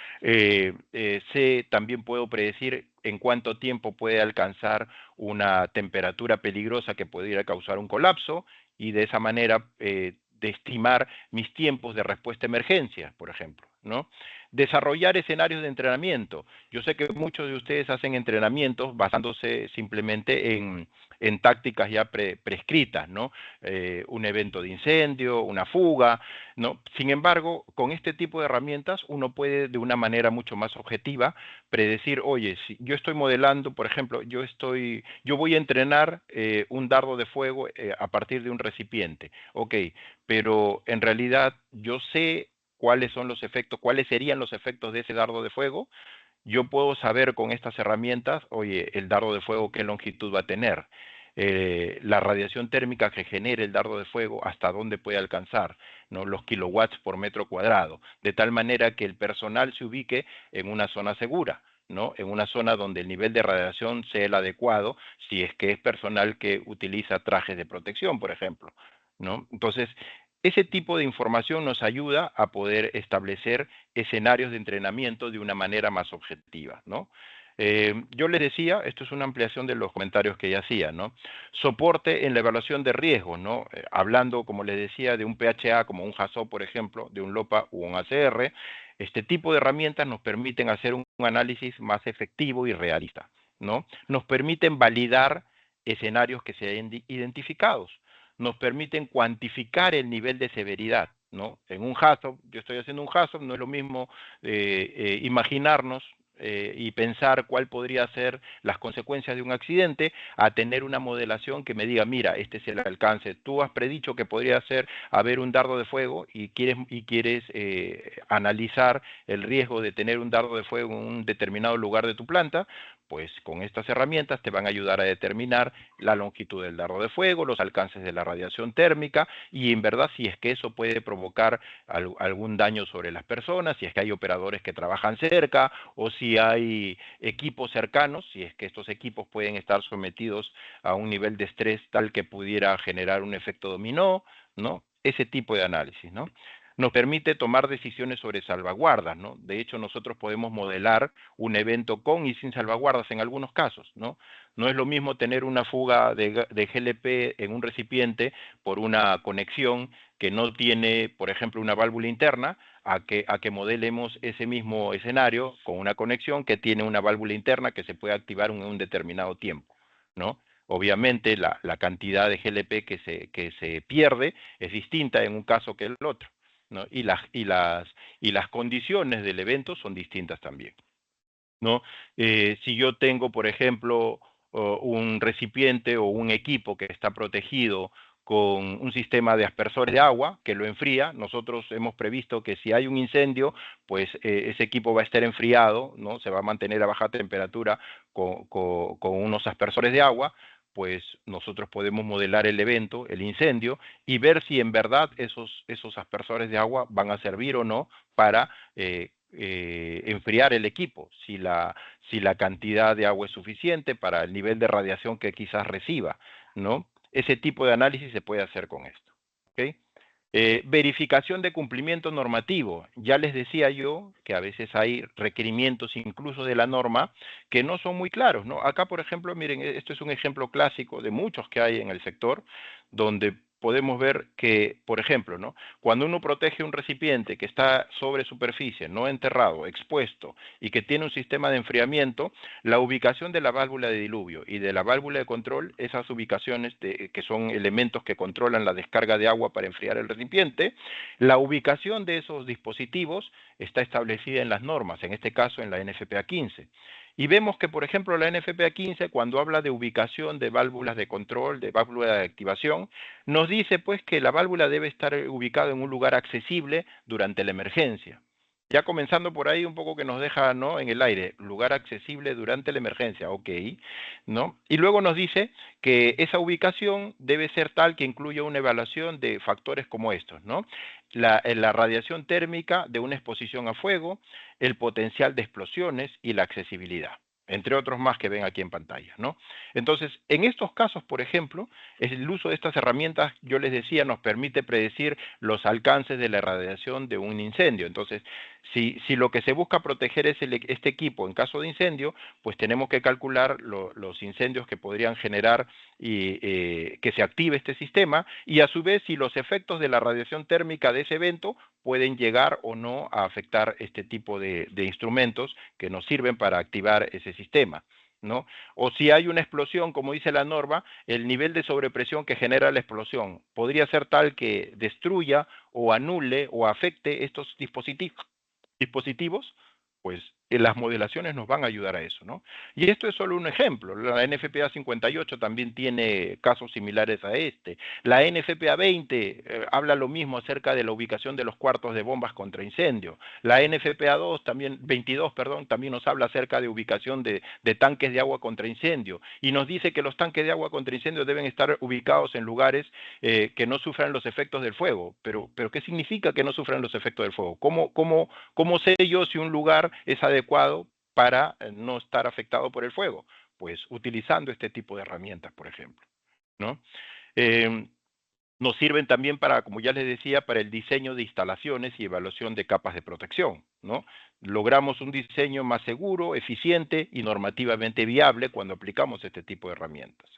También puedo predecir en cuánto tiempo puede alcanzar una temperatura peligrosa que pudiera causar un colapso y de esa manera de estimar mis tiempos de respuesta a emergencia, por ejemplo, ¿no? Desarrollar escenarios de entrenamiento. Yo sé que muchos de ustedes hacen entrenamientos basándose simplemente en tácticas ya prescritas, ¿no? Un evento de incendio, una fuga, ¿no? Sin embargo, con este tipo de herramientas uno puede de una manera mucho más objetiva predecir, oye, si yo estoy modelando, por ejemplo, yo voy a entrenar un dardo de fuego a partir de un recipiente, ok, pero en realidad yo sé cuáles son los efectos, cuáles serían los efectos de ese dardo de fuego. Yo puedo saber con estas herramientas, oye, el dardo de fuego qué longitud va a tener, la radiación térmica que genere el dardo de fuego, hasta dónde puede alcanzar, ¿no? Los kilowatts por metro cuadrado, de tal manera que el personal se ubique en una zona segura, ¿no? En una zona donde el nivel de radiación sea el adecuado, si es que es personal que utiliza trajes de protección, por ejemplo, ¿no? Entonces, ese tipo de información nos ayuda a poder establecer escenarios de entrenamiento de una manera más objetiva, ¿no? Yo les decía, esto es una ampliación de los comentarios que ya hacía, ¿no? Soporte en la evaluación de riesgos, ¿no? Hablando, como les decía, de un PHA como un HAZOP, por ejemplo, de un LOPA u un ACR, este tipo de herramientas nos permiten hacer un análisis más efectivo y realista, ¿no? Nos permiten validar escenarios que se hayan identificados, nos permiten cuantificar el nivel de severidad, ¿no? En un HAZOP, yo estoy haciendo un HAZOP, no es lo mismo imaginarnos y pensar cuál podría ser las consecuencias de un accidente, a tener una modelación que me diga, mira, este es el alcance. Tú has predicho que podría ser haber un dardo de fuego y quieres analizar el riesgo de tener un dardo de fuego en un determinado lugar de tu planta, pues con estas herramientas te van a ayudar a determinar la longitud del dardo de fuego, los alcances de la radiación térmica y en verdad si es que eso puede provocar algún daño sobre las personas, si es que hay operadores que trabajan cerca o si hay equipos cercanos, si es que estos equipos pueden estar sometidos a un nivel de estrés tal que pudiera generar un efecto dominó, ¿no? Ese tipo de análisis, ¿no? Nos permite tomar decisiones sobre salvaguardas, ¿no? De hecho, nosotros podemos modelar un evento con y sin salvaguardas en algunos casos, ¿no? No es lo mismo tener una fuga de GLP en un recipiente por una conexión que no tiene, por ejemplo, una válvula interna, a que modelemos ese mismo escenario con una conexión que tiene una válvula interna que se puede activar en un determinado tiempo, ¿no? Obviamente la cantidad de GLP que se pierde es distinta en un caso que el otro, ¿no? Y las condiciones del evento son distintas también, ¿no? Si yo tengo, por ejemplo, un recipiente o un equipo que está protegido con un sistema de aspersores de agua que lo enfría, nosotros hemos previsto que si hay un incendio, pues ese equipo va a estar enfriado, ¿no? Se va a mantener a baja temperatura con unos aspersores de agua, pues nosotros podemos modelar el evento, el incendio, y ver si en verdad esos aspersores de agua van a servir o no para enfriar el equipo, si la cantidad de agua es suficiente para el nivel de radiación que quizás reciba, ¿no? Ese tipo de análisis se puede hacer con esto, ¿ok? Verificación de cumplimiento normativo. Ya les decía yo que a veces hay requerimientos incluso de la norma que no son muy claros, ¿no? Acá, por ejemplo, miren, esto es un ejemplo clásico de muchos que hay en el sector, donde podemos ver que, por ejemplo, ¿no? Cuando uno protege un recipiente que está sobre superficie, no enterrado, expuesto, y que tiene un sistema de enfriamiento, la ubicación de la válvula de diluvio y de la válvula de control, esas ubicaciones que son elementos que controlan la descarga de agua para enfriar el recipiente, la ubicación de esos dispositivos está establecida en las normas, en este caso en la NFPA 15. Y vemos que, por ejemplo, la NFPA 15, cuando habla de ubicación de válvulas de control, de válvula de activación, nos dice pues que la válvula debe estar ubicada en un lugar accesible durante la emergencia. Ya comenzando por ahí un poco que nos deja, ¿no?, en el aire, lugar accesible durante la emergencia, ok, ¿no? Y luego nos dice que esa ubicación debe ser tal que incluya una evaluación de factores como estos, ¿no? La radiación térmica de una exposición a fuego, el potencial de explosiones y la accesibilidad, entre otros más que ven aquí en pantalla, ¿no? Entonces, en estos casos, por ejemplo, el uso de estas herramientas, yo les decía, nos permite predecir los alcances de la radiación de un incendio. Entonces, si lo que se busca proteger es este equipo en caso de incendio, pues tenemos que calcular los incendios que podrían generar y que se active este sistema, y a su vez si los efectos de la radiación térmica de ese evento pueden llegar o no a afectar este tipo de instrumentos que nos sirven para activar ese sistema, ¿no? O si hay una explosión, como dice la norma, el nivel de sobrepresión que genera la explosión podría ser tal que destruya o anule o afecte estos dispositivos, pues las modelaciones nos van a ayudar a eso, ¿no? Y esto es solo un ejemplo. La NFPA 58 también tiene casos similares a este. La NFPA 20 habla lo mismo acerca de la ubicación de los cuartos de bombas contra incendio. La NFPA 22, también nos habla acerca de ubicación de tanques de agua contra incendio, y nos dice que los tanques de agua contra incendio deben estar ubicados en lugares que no sufran los efectos del fuego. Pero ¿qué significa que no sufran los efectos del fuego? ¿Cómo sé yo si un lugar es adecuado para no estar afectado por el fuego? Pues utilizando este tipo de herramientas, por ejemplo, ¿no? Nos sirven también para, como ya les decía, para el diseño de instalaciones y evaluación de capas de protección, ¿no? Logramos un diseño más seguro, eficiente y normativamente viable cuando aplicamos este tipo de herramientas,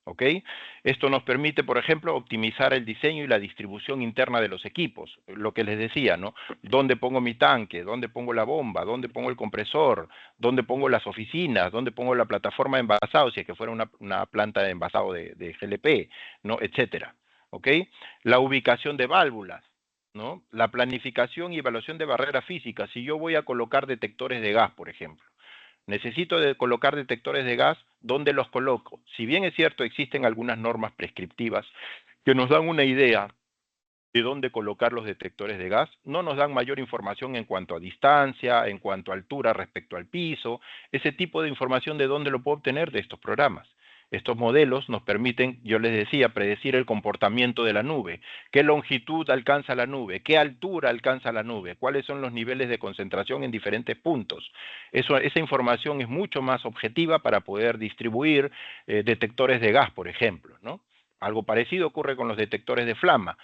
¿ok? Esto nos permite, por ejemplo, optimizar el diseño y la distribución interna de los equipos, lo que les decía, ¿no? ¿Dónde pongo mi tanque? ¿Dónde pongo la bomba? ¿Dónde pongo el compresor? ¿Dónde pongo las oficinas? ¿Dónde pongo la plataforma de envasado? Si es que fuera una planta de envasado de GLP, ¿no? Etcétera. ¿Ok? La ubicación de válvulas, ¿no? La planificación y evaluación de barreras físicas. Si yo voy a colocar detectores de gas, por ejemplo, necesito colocar detectores de gas, ¿dónde los coloco? Si bien es cierto, existen algunas normas prescriptivas que nos dan una idea de dónde colocar los detectores de gas, no nos dan mayor información en cuanto a distancia, en cuanto a altura respecto al piso, ese tipo de información de dónde lo puedo obtener de estos programas. Estos modelos nos permiten, yo les decía, predecir el comportamiento de la nube, qué longitud alcanza la nube, qué altura alcanza la nube, cuáles son los niveles de concentración en diferentes puntos. Esa información es mucho más objetiva para poder distribuir detectores de gas, por ejemplo, ¿no? Algo parecido ocurre con los detectores de flama.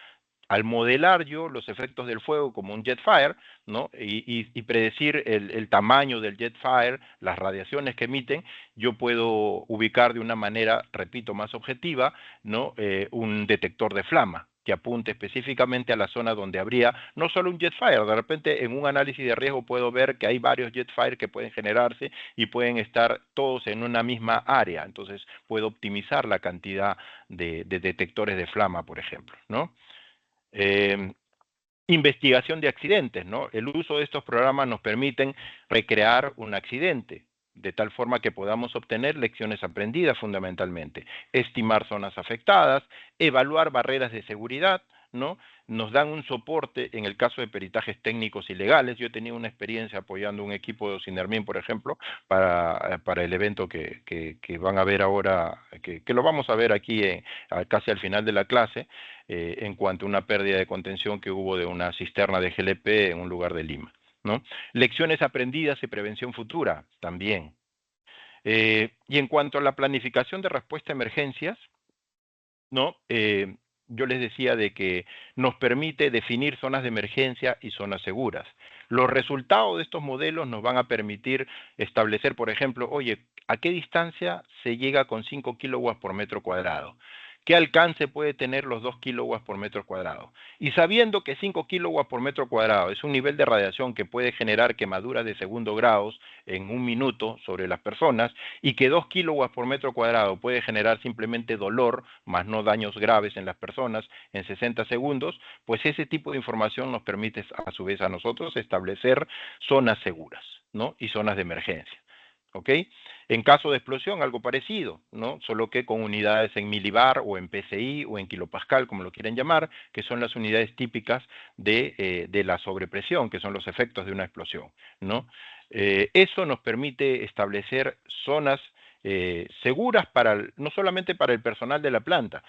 Al modelar yo los efectos del fuego como un jet fire, ¿no? y predecir el tamaño del jet fire, las radiaciones que emiten, yo puedo ubicar de una manera, repito, más objetiva, ¿no? Un detector de flama que apunte específicamente a la zona donde habría no solo un jet fire. De repente en un análisis de riesgo puedo ver que hay varios jet fire que pueden generarse y pueden estar todos en una misma área. Entonces puedo optimizar la cantidad de detectores de flama, por ejemplo, ¿no? Eh, Investigación de accidentes, ¿no? El uso de estos programas nos permiten recrear un accidente, de tal forma que podamos obtener lecciones aprendidas fundamentalmente, estimar zonas afectadas, evaluar barreras de seguridad, ¿no? Nos dan un soporte en el caso de peritajes técnicos y legales. Yo he tenido una experiencia apoyando un equipo de Sinermin, por ejemplo, para el evento que van a ver ahora, que lo vamos a ver aquí casi al final de la clase, en cuanto a una pérdida de contención que hubo de una cisterna de GLP en un lugar de Lima, ¿no? Lecciones aprendidas y prevención futura, también. Y en cuanto a la planificación de respuesta a emergencias, ¿no? Yo les decía de que nos permite definir zonas de emergencia y zonas seguras. Los resultados de estos modelos nos van a permitir establecer, por ejemplo, oye, ¿a qué distancia se llega con 5 kilowatts por metro cuadrado? ¿Qué alcance puede tener los 2 kilowatts por metro cuadrado? Y sabiendo que 5 kilowatts por metro cuadrado es un nivel de radiación que puede generar quemaduras de segundo grado en un minuto sobre las personas, y que 2 kilowatts por metro cuadrado puede generar simplemente dolor, más no daños graves en las personas en 60 segundos, pues ese tipo de información nos permite a su vez a nosotros establecer zonas seguras, ¿no? Y zonas de emergencia. ¿Ok? En caso de explosión, algo parecido, ¿no? Solo que con unidades en milibar o en PSI o en kilopascal, como lo quieran llamar, que son las unidades típicas de la sobrepresión, que son los efectos de una explosión, ¿no? Eso nos permite establecer zonas seguras no solamente para el personal de la planta.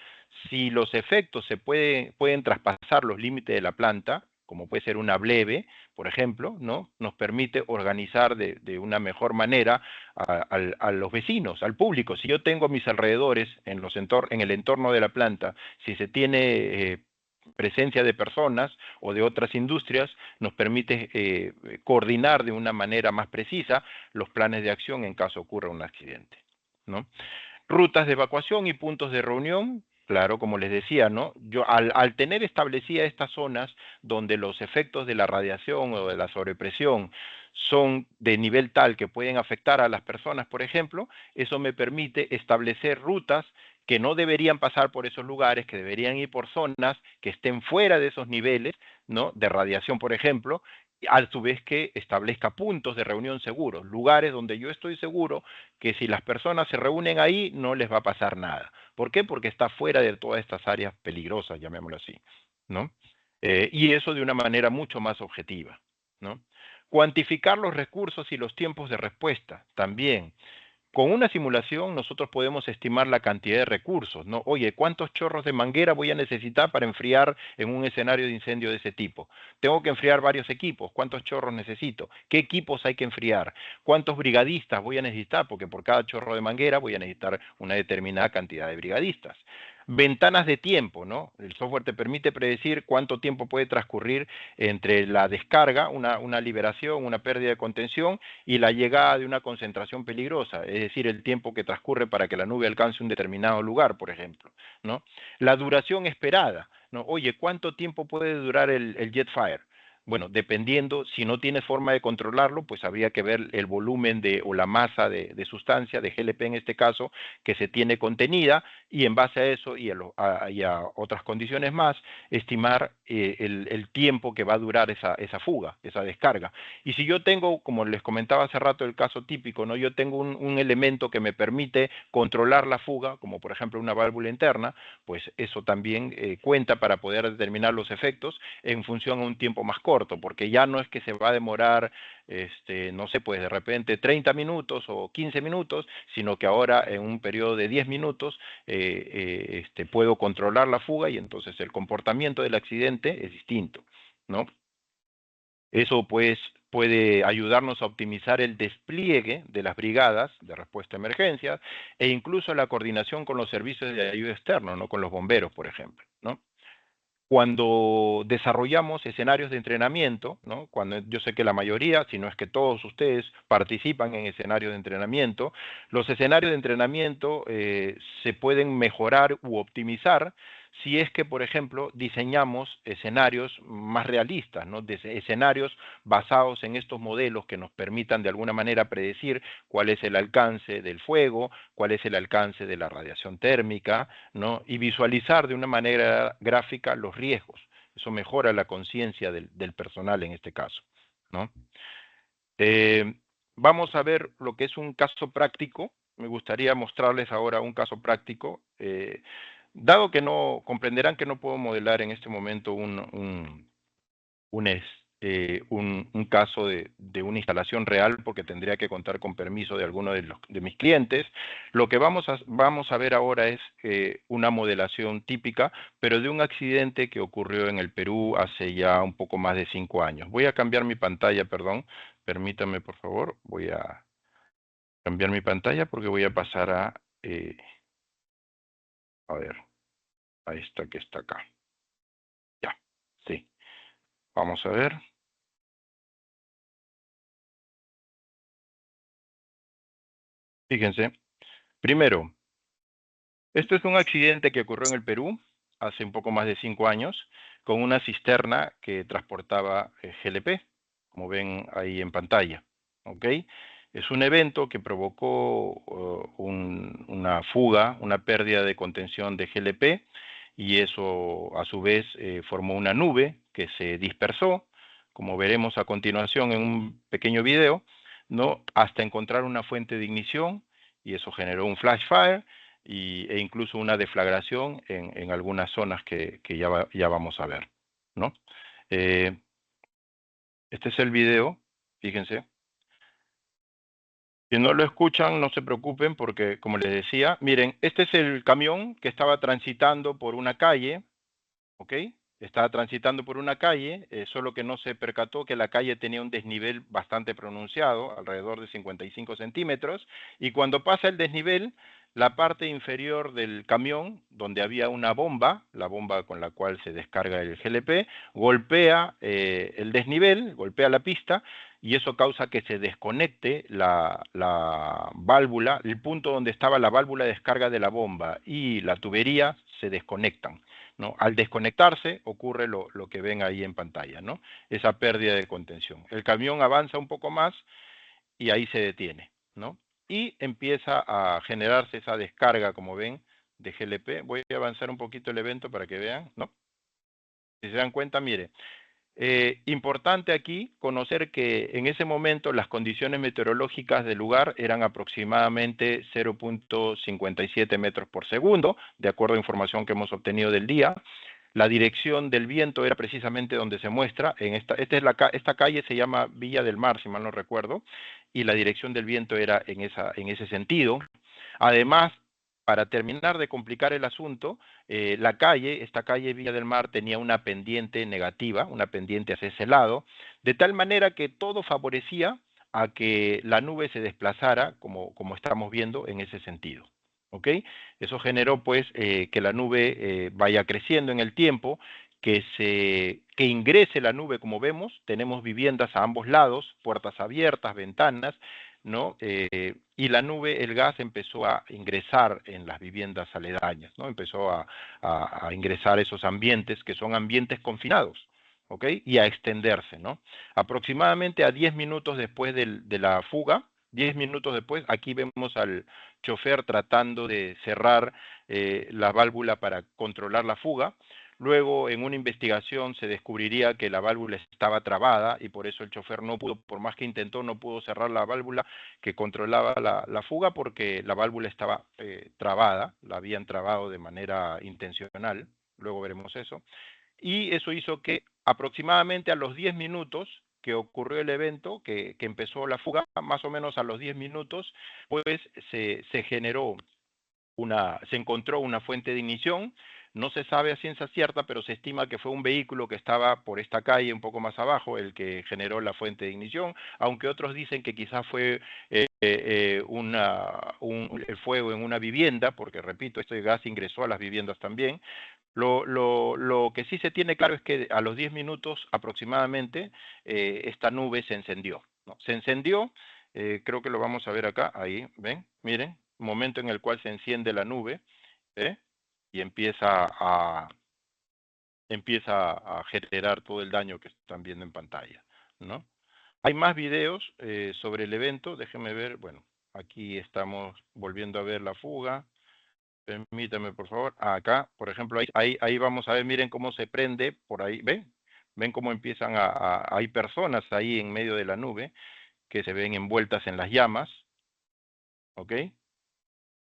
Si los efectos pueden traspasar los límites de la planta, como puede ser una bleve, por ejemplo, ¿no? Nos permite organizar de una mejor manera a los vecinos, al público. Si yo tengo a mis alrededores, en el entorno de la planta, si se tiene presencia de personas o de otras industrias, nos permite coordinar de una manera más precisa los planes de acción en caso ocurra un accidente, ¿no? Rutas de evacuación y puntos de reunión, claro, como les decía, ¿no? Yo al tener establecidas estas zonas donde los efectos de la radiación o de la sobrepresión son de nivel tal que pueden afectar a las personas, por ejemplo, eso me permite establecer rutas que no deberían pasar por esos lugares, que deberían ir por zonas que estén fuera de esos niveles, ¿no? De radiación, por ejemplo, a su vez que establezca puntos de reunión seguros, lugares donde yo estoy seguro que si las personas se reúnen ahí no les va a pasar nada. ¿Por qué? Porque está fuera de todas estas áreas peligrosas, llamémoslo así, ¿no? Y eso de una manera mucho más objetiva, ¿no? Cuantificar los recursos y los tiempos de respuesta, también. Con una simulación nosotros podemos estimar la cantidad de recursos, ¿no? Oye, ¿cuántos chorros de manguera voy a necesitar para enfriar en un escenario de incendio de ese tipo? Tengo que enfriar varios equipos, ¿cuántos chorros necesito? ¿Qué equipos hay que enfriar? ¿Cuántos brigadistas voy a necesitar? Porque por cada chorro de manguera voy a necesitar una determinada cantidad de brigadistas. Ventanas de tiempo, ¿no? El software te permite predecir cuánto tiempo puede transcurrir entre la descarga, una liberación, una pérdida de contención, y la llegada de una concentración peligrosa, es decir, el tiempo que transcurre para que la nube alcance un determinado lugar, por ejemplo, ¿no? La duración esperada, ¿no? Oye, ¿cuánto tiempo puede durar el Jetfire? Bueno, dependiendo, si no tienes forma de controlarlo, pues habría que ver el volumen o la masa de sustancia, de GLP en este caso, que se tiene contenida, y en base a eso y a otras condiciones más, estimar el tiempo que va a durar esa fuga, esa descarga. Y si yo tengo, como les comentaba hace rato, el caso típico, ¿no? Yo tengo un elemento que me permite controlar la fuga, como por ejemplo una válvula interna, pues eso también cuenta para poder determinar los efectos en función a un tiempo más corto, porque ya no es que se va a demorar, no sé, pues de repente 30 minutos o 15 minutos, sino que ahora en un periodo de 10 minutos puedo controlar la fuga, y entonces el comportamiento del accidente es distinto, ¿no? Eso pues puede ayudarnos a optimizar el despliegue de las brigadas de respuesta a emergencias e incluso la coordinación con los servicios de ayuda externa, ¿no? Con los bomberos, por ejemplo, ¿no? Cuando desarrollamos escenarios de entrenamiento, ¿no? Cuando yo sé que la mayoría, si no es que todos ustedes participan en escenarios de entrenamiento, los escenarios de entrenamiento se pueden mejorar u optimizar si es que, por ejemplo, diseñamos escenarios más realistas, ¿no? Escenarios basados en estos modelos que nos permitan de alguna manera predecir cuál es el alcance del fuego, cuál es el alcance de la radiación térmica, ¿no? Y visualizar de una manera gráfica los riesgos. Eso mejora la conciencia del personal en este caso, ¿no? Vamos a ver lo que es un caso práctico. Me gustaría mostrarles ahora un caso práctico. Dado que no comprenderán que no puedo modelar en este momento un un caso de una instalación real, porque tendría que contar con permiso de alguno de mis clientes. Lo que vamos a ver ahora es una modelación típica, pero de un accidente que ocurrió en el Perú hace ya un poco más de 5 años. Voy a cambiar mi pantalla, perdón. Permítame, por favor. Voy a cambiar mi pantalla porque voy a pasar a ver, a esta que está acá. Ya, sí. Vamos a ver. Fíjense. Primero, esto es un accidente que ocurrió en el Perú hace un poco más de 5 años con una cisterna que transportaba GLP, como ven ahí en pantalla. ¿Ok? Es un evento que provocó una fuga, una pérdida de contención de GLP, y eso a su vez formó una nube que se dispersó, como veremos a continuación en un pequeño video, ¿no? Hasta encontrar una fuente de ignición, y eso generó un flash fire e incluso una deflagración en algunas zonas que ya vamos a ver, ¿no? Este es el video, fíjense. Si no lo escuchan, no se preocupen porque, como les decía, miren, este es el camión que estaba transitando por una calle, ¿ok? Estaba transitando por una calle, solo que no se percató que la calle tenía un desnivel bastante pronunciado, alrededor de 55 centímetros, y cuando pasa el desnivel, la parte inferior del camión, donde había una bomba, la bomba con la cual se descarga el GLP, golpea el desnivel, golpea la pista, y eso causa que se desconecte la válvula, el punto donde estaba la válvula de descarga de la bomba y la tubería se desconectan, ¿no? Al desconectarse ocurre lo que ven ahí en pantalla, ¿no? Esa pérdida de contención. El camión avanza un poco más y ahí se detiene, ¿no? Y empieza a generarse esa descarga, como ven, de GLP. Voy a avanzar un poquito el evento para que vean, ¿no? Si se dan cuenta, mire, importante aquí conocer que en ese momento las condiciones meteorológicas del lugar eran aproximadamente 0.57 metros por segundo, de acuerdo a información que hemos obtenido del día. La dirección del viento era precisamente donde se muestra. Esta calle se llama Villa del Mar, si mal no recuerdo, y la dirección del viento era en ese sentido. Además, para terminar de complicar el asunto, esta calle Villa del Mar tenía una pendiente negativa, una pendiente hacia ese lado, de tal manera que todo favorecía a que la nube se desplazara, como estamos viendo, en ese sentido. ¿Ok? Eso generó, pues, que la nube vaya creciendo en el tiempo, que ingrese la nube, como vemos. Tenemos viviendas a ambos lados, puertas abiertas, ventanas, ¿no? Y la nube, el gas empezó a ingresar en las viviendas aledañas, ¿no? Empezó a ingresar esos ambientes que son ambientes confinados, ¿ok? Y a extenderse, ¿no? Aproximadamente a 10 minutos después de la fuga, 10 minutos después, aquí vemos al chofer tratando de cerrar la válvula para controlar la fuga. Luego, en una investigación se descubriría que la válvula estaba trabada y por eso el chofer no pudo, por más que intentó, no pudo cerrar la válvula que controlaba la fuga, porque la válvula estaba trabada, la habían trabado de manera intencional. Luego veremos eso. Y eso hizo que aproximadamente a los 10 minutos que ocurrió el evento, que empezó la fuga, más o menos a los 10 minutos, pues se encontró una fuente de ignición. No se sabe a ciencia cierta, pero se estima que fue un vehículo que estaba por esta calle un poco más abajo el que generó la fuente de ignición, aunque otros dicen que quizás fue el fuego en una vivienda, porque repito, este gas ingresó a las viviendas también. Lo que sí se tiene claro es que a los 10 minutos aproximadamente esta nube se encendió, ¿no? Se encendió, creo que lo vamos a ver acá, ahí, ¿ven? Miren, momento en el cual se enciende la nube, ¿eh? Y empieza a generar todo el daño que están viendo en pantalla, ¿no? Hay más videos sobre el evento, déjenme ver, bueno, aquí estamos volviendo a ver la fuga. Permítame, por favor. Acá, por ejemplo, ahí vamos a ver, miren cómo se prende por ahí, ¿ven? Ven cómo empiezan hay personas ahí en medio de la nube que se ven envueltas en las llamas, ¿ok?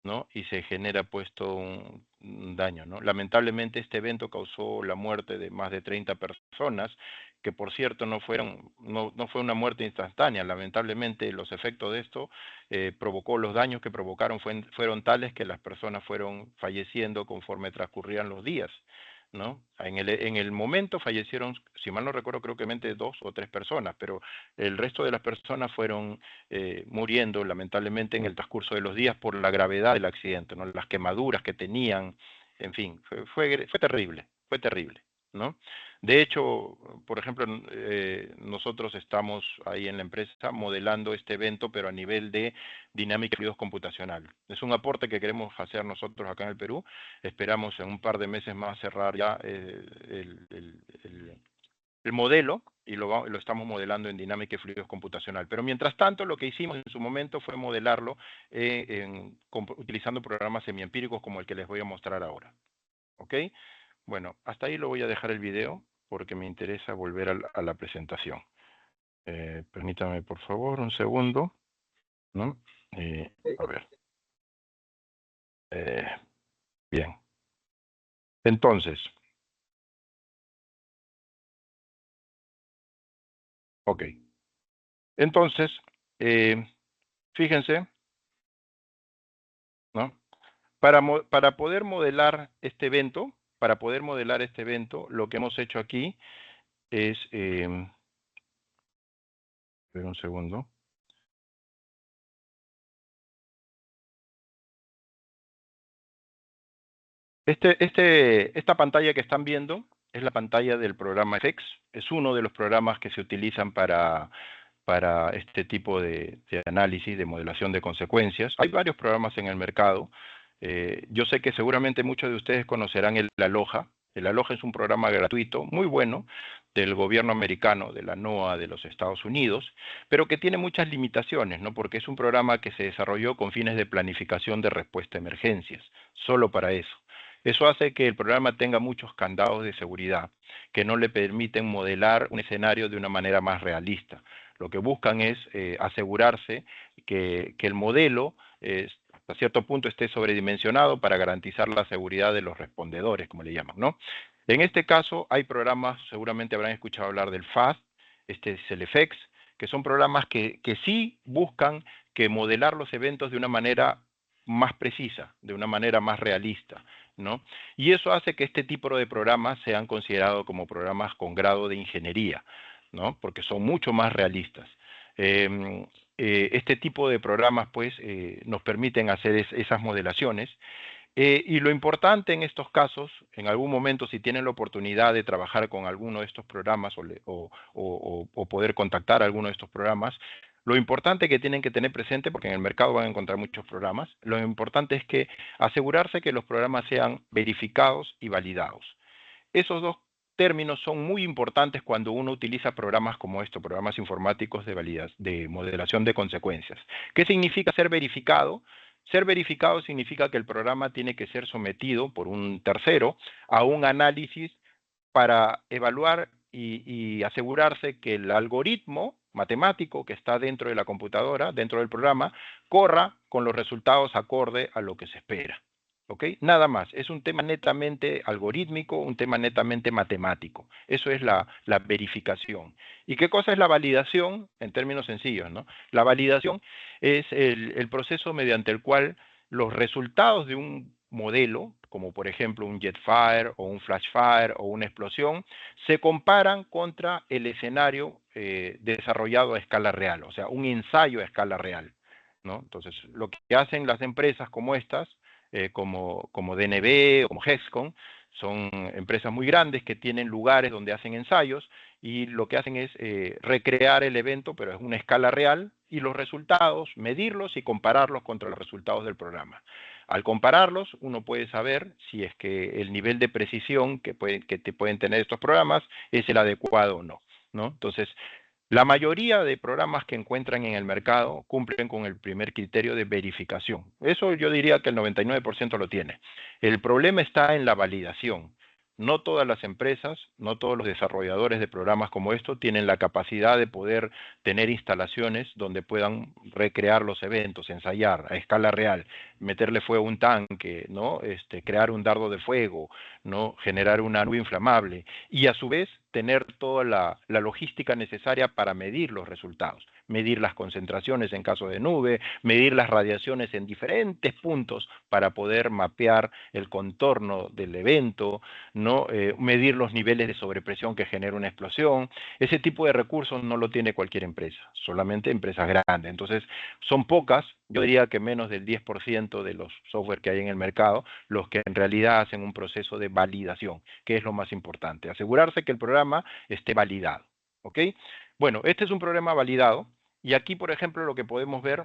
¿No? Y se genera pues todo un daño, ¿no? Lamentablemente este evento causó la muerte de más de 30 personas que por cierto no fue una muerte instantánea. Lamentablemente los efectos de esto provocó, los daños que provocaron fueron tales que las personas fueron falleciendo conforme transcurrían los días, ¿no? En el momento fallecieron, si mal no recuerdo, creo que 2 o 3 personas, pero el resto de las personas fueron muriendo lamentablemente en el transcurso de los días por la gravedad del accidente, ¿no? Las quemaduras que tenían, en fin, fue terrible, ¿no? De hecho, por ejemplo, nosotros estamos ahí en la empresa modelando este evento, pero a nivel de dinámica de fluidos computacional. Es un aporte que queremos hacer nosotros acá en el Perú. Esperamos en un par de meses más cerrar ya el modelo, y lo estamos modelando en dinámica y fluidos computacional. Pero mientras tanto, lo que hicimos en su momento fue modelarlo utilizando programas semiempíricos como el que les voy a mostrar ahora. ¿Ok? Bueno, hasta ahí lo voy a dejar el video porque me interesa volver a la presentación. Permítame, por favor, un segundo, ¿no? A ver. Bien. Entonces. Ok. Entonces, fíjense, ¿no? Para poder modelar este evento, lo que hemos hecho aquí es, espera un segundo. Esta pantalla que están viendo es la pantalla del programa FX. Es uno de los programas que se utilizan para este tipo de análisis, de modelación de consecuencias. Hay varios programas en el mercado. Yo sé que seguramente muchos de ustedes conocerán el Aloha. El Aloha es un programa gratuito, muy bueno, del gobierno americano, de la NOAA de los Estados Unidos, pero que tiene muchas limitaciones, ¿no? Porque es un programa que se desarrolló con fines de planificación de respuesta a emergencias, solo para eso. Eso hace que el programa tenga muchos candados de seguridad que no le permiten modelar un escenario de una manera más realista. Lo que buscan es asegurarse que el modelo hasta cierto punto esté sobredimensionado para garantizar la seguridad de los respondedores, como le llaman, ¿no? En este caso hay programas, seguramente habrán escuchado hablar del FAST, este es el FX, que son programas que sí buscan que modelar los eventos de una manera más precisa, de una manera más realista, ¿no? Y eso hace que este tipo de programas sean considerados como programas con grado de ingeniería, ¿no? Porque son mucho más realistas. Este tipo de programas, pues, nos permiten hacer esas modelaciones. Y lo importante en estos casos, en algún momento, si tienen la oportunidad de trabajar con alguno de estos programas o poder contactar alguno de estos programas, lo importante que tienen que tener presente, porque en el mercado van a encontrar muchos programas, lo importante es que asegurarse que los programas sean verificados y validados. Esos dos términos son muy importantes cuando uno utiliza programas como estos, programas informáticos de modelación de consecuencias. ¿Qué significa ser verificado? Ser verificado significa que el programa tiene que ser sometido por un tercero a un análisis para evaluar y asegurarse que el algoritmo matemático que está dentro de la computadora, dentro del programa, corra con los resultados acorde a lo que se espera. ¿Ok? Nada más, es un tema netamente algorítmico, un tema netamente matemático. Eso es la verificación. ¿Y qué cosa es la validación? En términos sencillos, ¿no? La validación es el proceso mediante el cual los resultados de un modelo, como por ejemplo un Jetfire o un Flashfire o una explosión, se comparan contra el escenario desarrollado a escala real, o sea, un ensayo a escala real, ¿no? Entonces, lo que hacen las empresas como estas, como DNB o como Hexcon, son empresas muy grandes que tienen lugares donde hacen ensayos y lo que hacen es recrear el evento, pero es una escala real, y los resultados, medirlos y compararlos contra los resultados del programa. Al compararlos, uno puede saber si es que el nivel de precisión que pueden tener estos programas es el adecuado o no, ¿no? Entonces, la mayoría de programas que encuentran en el mercado cumplen con el primer criterio de verificación. Eso yo diría que el 99% lo tiene. El problema está en la validación. No todas las empresas, no todos los desarrolladores de programas como esto tienen la capacidad de poder tener instalaciones donde puedan recrear los eventos, ensayar a escala real, meterle fuego a un tanque, ¿no? Crear un dardo de fuego, ¿no? Generar una nube inflamable y a su vez tener toda la logística necesaria para medir los resultados, medir las concentraciones en caso de nube, medir las radiaciones en diferentes puntos para poder mapear el contorno del evento, ¿no? Medir los niveles de sobrepresión que genera una explosión. Ese tipo de recursos no lo tiene cualquier empresa, solamente empresas grandes. Entonces, son pocas, yo diría que menos del 10% de los software que hay en el mercado, los que en realidad hacen un proceso de validación, que es lo más importante, asegurarse que el programa esté validado, ¿ok? Bueno, este es un programa validado, y aquí, por ejemplo, lo que podemos ver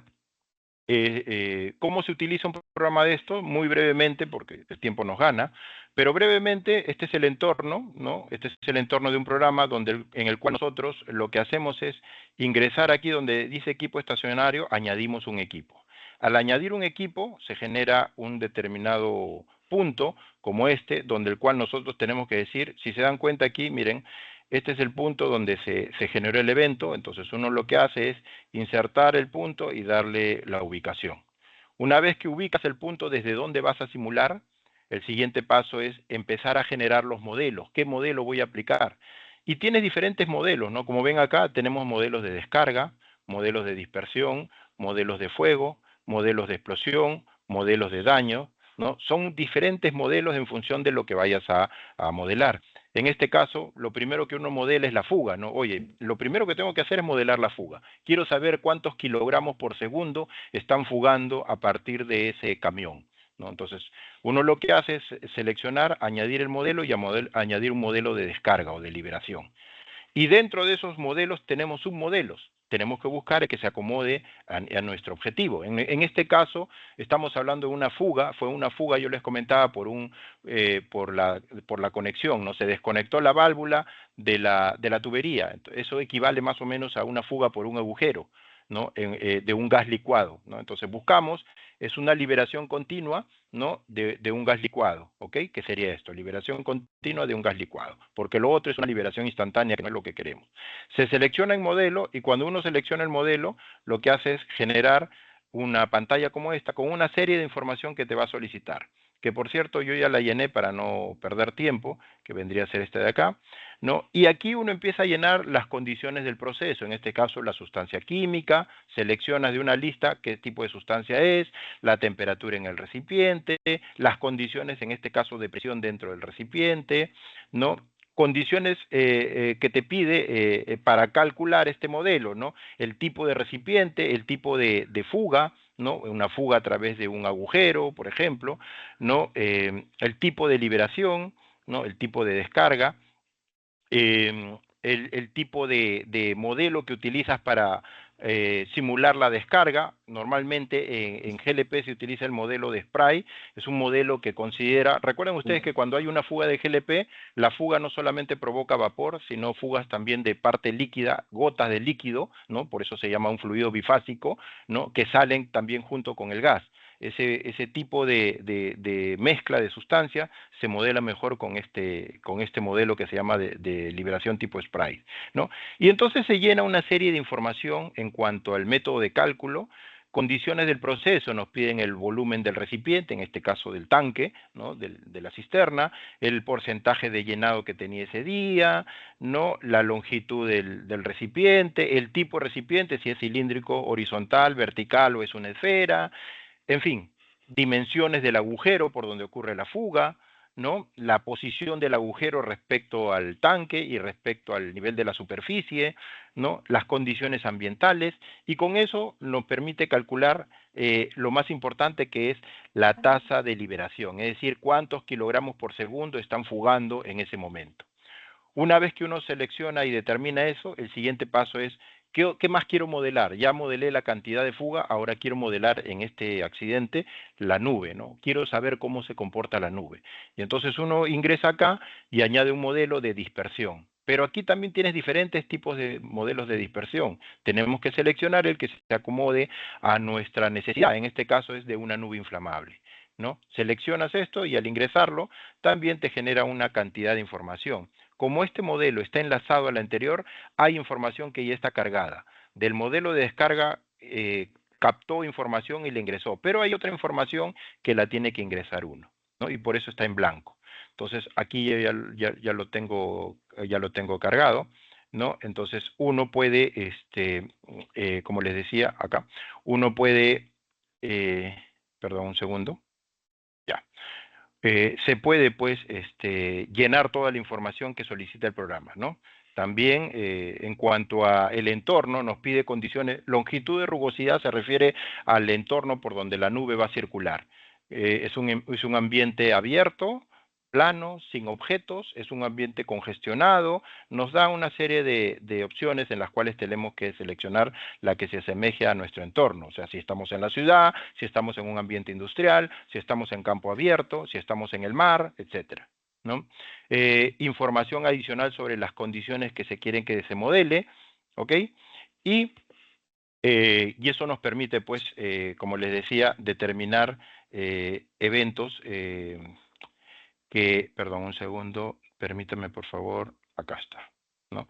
¿cómo se utiliza un programa de esto? Muy brevemente, porque el tiempo nos gana, pero brevemente este es el entorno, ¿no? Este es el entorno de un programa en el cual nosotros lo que hacemos es ingresar aquí donde dice equipo estacionario, añadimos un equipo. Al añadir un equipo se genera un determinado punto como este, donde el cual nosotros tenemos que decir, si se dan cuenta aquí, miren, este es el punto donde se generó el evento, entonces uno lo que hace es insertar el punto y darle la ubicación. Una vez que ubicas el punto desde donde vas a simular, el siguiente paso es empezar a generar los modelos. ¿Qué modelo voy a aplicar? Y tienes diferentes modelos, ¿no? Como ven acá, tenemos modelos de descarga, modelos de dispersión, modelos de fuego, modelos de explosión, modelos de daño, ¿no? Son diferentes modelos en función de lo que vayas a modelar. En este caso, lo primero que uno modela es la fuga, ¿no? Oye, lo primero que tengo que hacer es modelar la fuga. Quiero saber cuántos kilogramos por segundo están fugando a partir de ese camión, ¿no? Entonces, uno lo que hace es seleccionar, añadir el modelo y añadir un modelo de descarga o de liberación. Y dentro de esos modelos tenemos submodelos. Tenemos que buscar el que se acomode a nuestro objetivo. En este caso, estamos hablando de una fuga. Fue una fuga, yo les comentaba, por la conexión, ¿no? Se desconectó la válvula de la tubería. Eso equivale más o menos a una fuga por un agujero, ¿no? De un gas licuado, ¿no? Entonces buscamos, es una liberación continua, ¿no? de un gas licuado, ¿ok? ¿Qué sería esto? Liberación continua de un gas licuado, porque lo otro es una liberación instantánea, que no es lo que queremos. Se selecciona el modelo, y cuando uno selecciona el modelo, lo que hace es generar una pantalla como esta, con una serie de información que te va a solicitar, que por cierto yo ya la llené para no perder tiempo, que vendría a ser este de acá, ¿no? Y aquí uno empieza a llenar las condiciones del proceso, en este caso la sustancia química, seleccionas de una lista qué tipo de sustancia es, la temperatura en el recipiente, las condiciones, en este caso de presión dentro del recipiente, ¿no? Condiciones que te pide para calcular este modelo, ¿no? El tipo de recipiente, el tipo de fuga, ¿no? Una fuga a través de un agujero, por ejemplo, ¿no? El tipo de liberación, ¿no? El tipo de descarga, el tipo de modelo que utilizas para simular la descarga. Normalmente en GLP se utiliza el modelo de spray, es un modelo que considera, recuerden ustedes que cuando hay una fuga de GLP, la fuga no solamente provoca vapor, sino fugas también de parte líquida, gotas de líquido, ¿no? Por eso se llama un fluido bifásico, ¿no? Que salen también junto con el gas. Ese tipo de mezcla de sustancia se modela mejor con este modelo que se llama de liberación tipo spray, ¿no? Y entonces se llena una serie de información en cuanto al método de cálculo, condiciones del proceso, nos piden el volumen del recipiente, en este caso del tanque, ¿no? de la cisterna, el porcentaje de llenado que tenía ese día, ¿no? La longitud del recipiente, el tipo de recipiente, si es cilíndrico, horizontal, vertical o es una esfera, en fin, dimensiones del agujero por donde ocurre la fuga, ¿no? La posición del agujero respecto al tanque y respecto al nivel de la superficie, ¿no? Las condiciones ambientales, y con eso nos permite calcular lo más importante, que es la tasa de liberación, es decir, cuántos kilogramos por segundo están fugando en ese momento. Una vez que uno selecciona y determina eso, el siguiente paso es, ¿qué más quiero modelar? Ya modelé la cantidad de fuga, ahora quiero modelar en este accidente la nube, ¿no? Quiero saber cómo se comporta la nube. Y entonces uno ingresa acá y añade un modelo de dispersión. Pero aquí también tienes diferentes tipos de modelos de dispersión. Tenemos que seleccionar el que se acomode a nuestra necesidad. En este caso es de una nube inflamable, ¿no? Seleccionas esto y al ingresarlo también te genera una cantidad de información. Como este modelo está enlazado al anterior, hay información que ya está cargada. Del modelo de descarga captó información y le ingresó, pero hay otra información que la tiene que ingresar uno, ¿no? Y por eso está en blanco. Entonces aquí ya lo tengo ya lo tengo cargado, ¿no? Entonces uno puede, como les decía acá, uno puede, perdón un segundo, ya. Se puede, pues, llenar toda la información que solicita el programa, ¿no? También, en cuanto a el entorno, nos pide condiciones. Longitud de rugosidad se refiere al entorno por donde la nube va a circular. Es un ambiente abierto, plano, sin objetos, es un ambiente congestionado, nos da una serie de opciones en las cuales tenemos que seleccionar la que se asemeje a nuestro entorno. O sea, si estamos en la ciudad, si estamos en un ambiente industrial, si estamos en campo abierto, si estamos en el mar, etcétera, ¿no? Información adicional sobre las condiciones que se quieren que se modele, ¿ok? Y eso nos permite, pues, como les decía, determinar eventos perdón, un segundo, permítame por favor, acá está, ¿no?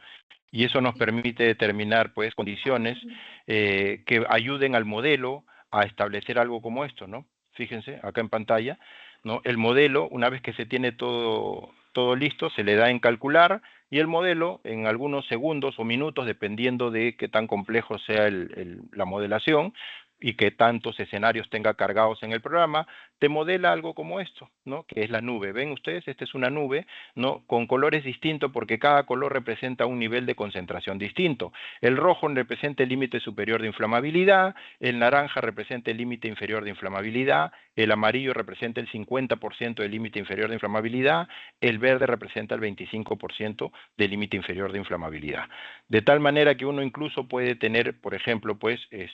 Y eso nos permite determinar, pues, condiciones que ayuden al modelo a establecer algo como esto, ¿no? Fíjense, acá en pantalla, ¿no? El modelo, una vez que se tiene todo listo, se le da en calcular y el modelo, en algunos segundos o minutos, dependiendo de qué tan complejo sea la modelación y qué tantos escenarios tenga cargados en el programa, te modela algo como esto, ¿no? Que es la nube. ¿Ven ustedes? Esta es una nube, ¿no? Con colores distintos porque cada color representa un nivel de concentración distinto. El rojo representa el límite superior de inflamabilidad, el naranja representa el límite inferior de inflamabilidad, el amarillo representa el 50% del límite inferior de inflamabilidad, el verde representa el 25% del límite inferior de inflamabilidad. De tal manera que uno incluso puede tener, por ejemplo, pues, es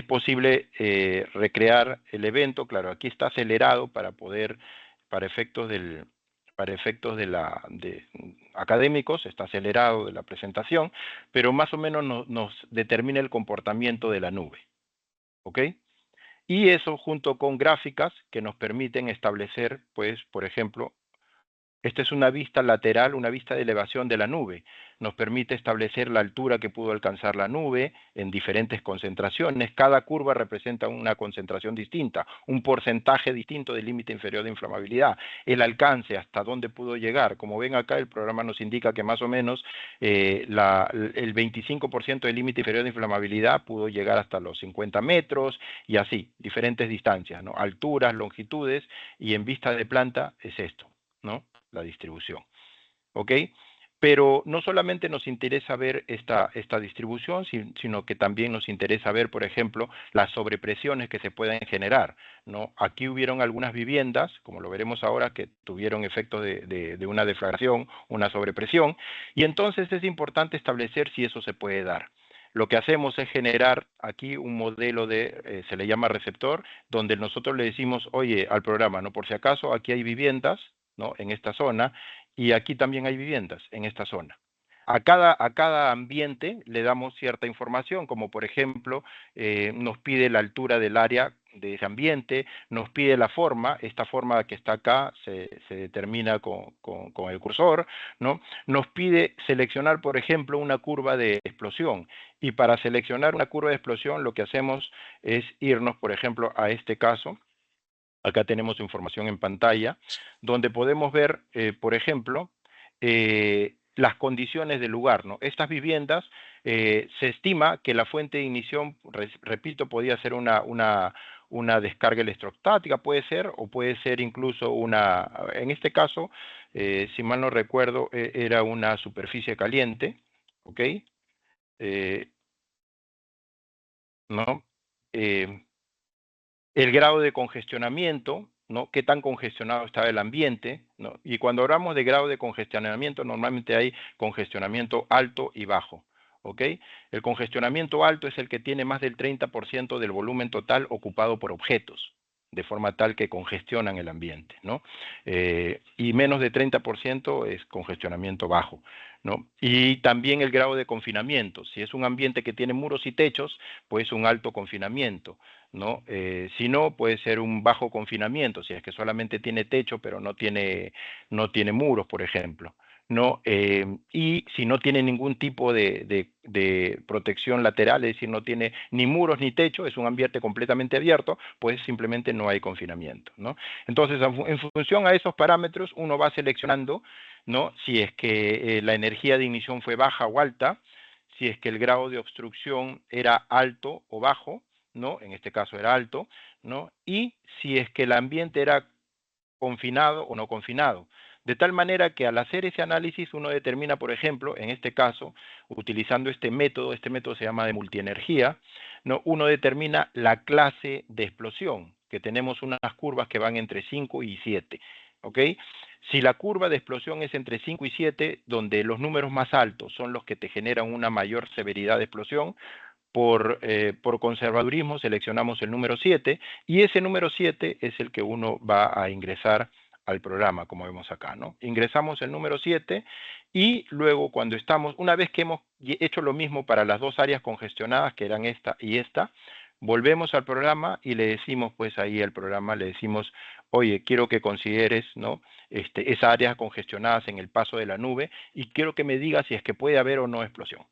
posible recrear el evento. Claro, aquí está acelerado para efectos académicos, está acelerado de la presentación, pero más o menos nos determina el comportamiento de la nube, ¿ok? Y eso junto con gráficas que nos permiten establecer, pues, por ejemplo, esta es una vista lateral, una vista de elevación de la nube. Nos permite establecer la altura que pudo alcanzar la nube en diferentes concentraciones. Cada curva representa una concentración distinta, un porcentaje distinto del límite inferior de inflamabilidad. El alcance, hasta dónde pudo llegar. Como ven acá, el programa nos indica que más o menos el 25% del límite inferior de inflamabilidad pudo llegar hasta los 50 metros y así, diferentes distancias, ¿no? Alturas, longitudes, y en vista de planta es esto, ¿no? La distribución, ¿ok? Pero no solamente nos interesa ver esta distribución, sino que también nos interesa ver, por ejemplo, las sobrepresiones que se pueden generar, ¿no? Aquí hubieron algunas viviendas, como lo veremos ahora, que tuvieron efecto de una deflagración, una sobrepresión, y entonces es importante establecer si eso se puede dar. Lo que hacemos es generar aquí un modelo se le llama receptor, donde nosotros le decimos, oye, al programa, ¿no? Por si acaso, aquí hay viviendas, ¿no? En esta zona, y aquí también hay viviendas en esta zona. A cada ambiente le damos cierta información, como por ejemplo, nos pide la altura del área de ese ambiente, nos pide la forma, esta forma que está acá se determina con el cursor, ¿no? Nos pide seleccionar, por ejemplo, una curva de explosión, y para seleccionar una curva de explosión lo que hacemos es irnos, por ejemplo, a este caso. Acá tenemos información en pantalla, donde podemos ver, por ejemplo, las condiciones del lugar, ¿no? Estas viviendas, se estima que la fuente de ignición, repito, podía ser una descarga electrostática, puede ser, o puede ser incluso en este caso, si mal no recuerdo, era una superficie caliente, ¿ok? ¿No? El grado de congestionamiento, ¿no? Qué tan congestionado estaba el ambiente, ¿no? Y cuando hablamos de grado de congestionamiento, normalmente hay congestionamiento alto y bajo, ¿ok? El congestionamiento alto es el que tiene más del 30% del volumen total ocupado por objetos, de forma tal que congestionan el ambiente, ¿no? Y menos de 30% es congestionamiento bajo, ¿no? Y también el grado de confinamiento. Si es un ambiente que tiene muros y techos, pues un alto confinamiento, ¿no? Si no, puede ser un bajo confinamiento, si es que solamente tiene techo, pero no tiene muros, por ejemplo, ¿no? Y si no tiene ningún tipo de protección lateral, es decir, no tiene ni muros ni techo, es un ambiente completamente abierto, pues simplemente no hay confinamiento, ¿no? Entonces, en función a esos parámetros, uno va seleccionando ¿no? Si es que la energía de ignición fue baja o alta, si es que el grado de obstrucción era alto o bajo, ¿no? En este caso era alto, ¿no? Y si es que el ambiente era confinado o no confinado. De tal manera que al hacer ese análisis uno determina, por ejemplo, en este caso, utilizando este método se llama de multienergía, ¿no? Uno determina la clase de explosión, que tenemos unas curvas que van entre 5 y 7, ¿ok? Si la curva de explosión es entre 5 y 7, donde los números más altos son los que te generan una mayor severidad de explosión, por conservadurismo seleccionamos el número 7 y ese número 7 es el que uno va a ingresar al programa, como vemos acá, ¿no? Ingresamos el número 7 y luego cuando estamos, una vez que hemos hecho lo mismo para las dos áreas congestionadas, que eran esta y esta, volvemos al programa y le decimos, pues ahí al programa le decimos, oye, quiero que consideres, ¿no? Esas áreas congestionadas en el paso de la nube y quiero que me digas si es que puede haber o no explosión.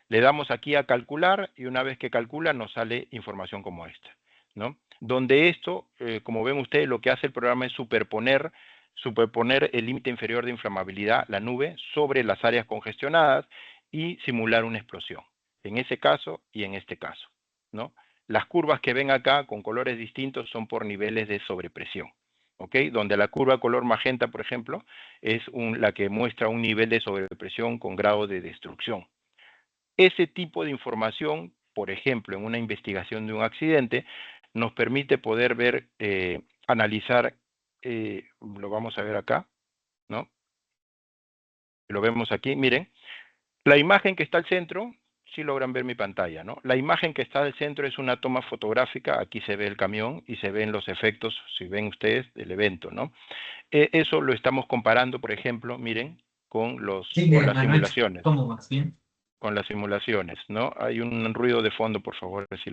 Le damos aquí a calcular y una vez que calcula nos sale información como esta, ¿no? Donde esto, como ven ustedes, lo que hace el programa es superponer el límite inferior de inflamabilidad, la nube, sobre las áreas congestionadas y simular una explosión, en ese caso y en este caso, ¿no? Las curvas que ven acá con colores distintos son por niveles de sobrepresión, ¿ok? Donde la curva color magenta, por ejemplo, es la que muestra un nivel de sobrepresión con grado de destrucción. Ese tipo de información, por ejemplo, en una investigación de un accidente, nos permite poder ver, analizar, lo vamos a ver acá, ¿no? Lo vemos aquí, miren, la imagen que está al centro, si logran ver mi pantalla, ¿no? La imagen que está al centro es una toma fotográfica, aquí se ve el camión y se ven los efectos, si ven ustedes, del evento, ¿no? Eso lo estamos comparando, por ejemplo, miren, con las simulaciones. ¿Cómo vas? ¿Bien? Con las simulaciones, ¿no? Hay un ruido de fondo, por favor, si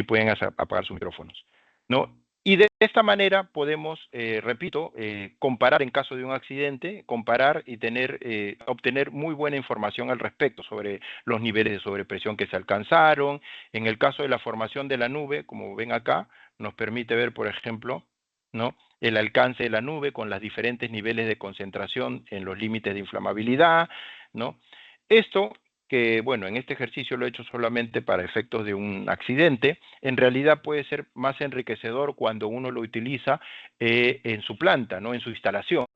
pueden apagar sus micrófonos, ¿no? Y de esta manera podemos, repito, comparar en caso de un accidente, comparar y obtener muy buena información al respecto sobre los niveles de sobrepresión que se alcanzaron. En el caso de la formación de la nube, como ven acá, nos permite ver, por ejemplo, ¿no? El alcance de la nube con los diferentes niveles de concentración en los límites de inflamabilidad, ¿no? Esto que, bueno, en este ejercicio lo he hecho solamente para efectos de un accidente, en realidad puede ser más enriquecedor cuando uno lo utiliza en su planta, ¿no? En su instalación.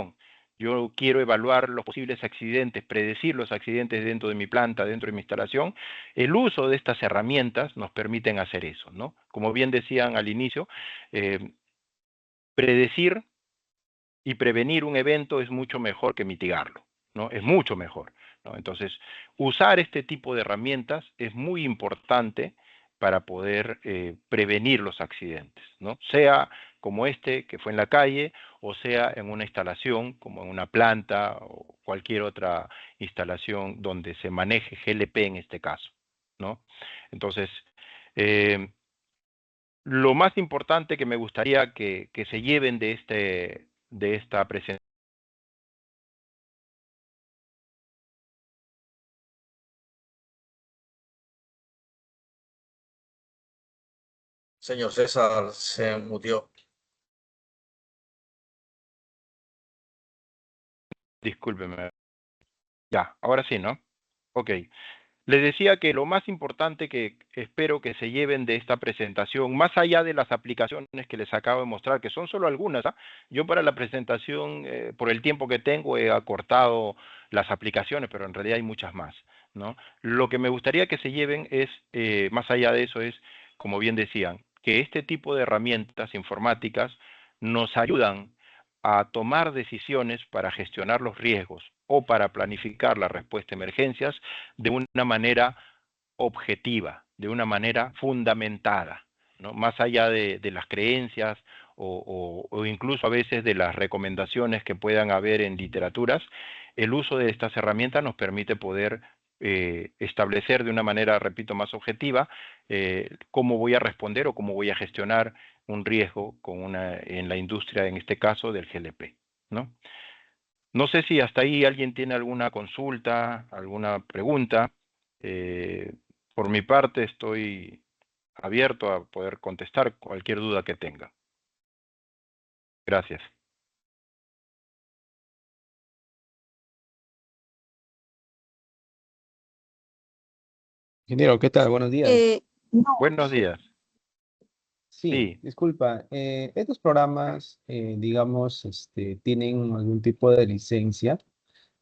Yo quiero evaluar los posibles accidentes, predecir los accidentes dentro de mi planta, dentro de mi instalación. El uso de estas herramientas nos permiten hacer eso, ¿no? Como bien decían al inicio, predecir y prevenir un evento es mucho mejor que mitigarlo, ¿no? Es mucho mejor, ¿no? Entonces, usar este tipo de herramientas es muy importante para poder prevenir los accidentes, ¿no? Sea como este que fue en la calle o sea en una instalación como en una planta o cualquier otra instalación donde se maneje GLP en este caso, ¿no? Entonces, eh, lo más importante que me gustaría que se lleven de esta presentación. Señor César se mutió. Discúlpeme. Ya, ahora sí, ¿no? Ok. Les decía que lo más importante que espero que se lleven de esta presentación, más allá de las aplicaciones que les acabo de mostrar, que son solo algunas, ¿ah? Yo para la presentación, por el tiempo que tengo, he acortado las aplicaciones, pero en realidad hay muchas más, ¿no? Lo que me gustaría que se lleven es, más allá de eso, es, como bien decían, que este tipo de herramientas informáticas nos ayudan a tomar decisiones para gestionar los riesgos o para planificar la respuesta a emergencias de una manera objetiva, de una manera fundamentada, ¿no? Más allá de las creencias o incluso a veces de las recomendaciones que puedan haber en literaturas, el uso de estas herramientas nos permite poder establecer de una manera, repito, más objetiva cómo voy a responder o cómo voy a gestionar un riesgo en la industria, en este caso del GLP, ¿no? No sé si hasta ahí alguien tiene alguna consulta, alguna pregunta. Eh, por mi parte estoy abierto a poder contestar cualquier duda que tenga. Gracias. Ingeniero, ¿qué tal? Buenos días. No, Buenos días. Sí, Sí, disculpa, estos programas, digamos, tienen algún tipo de licencia,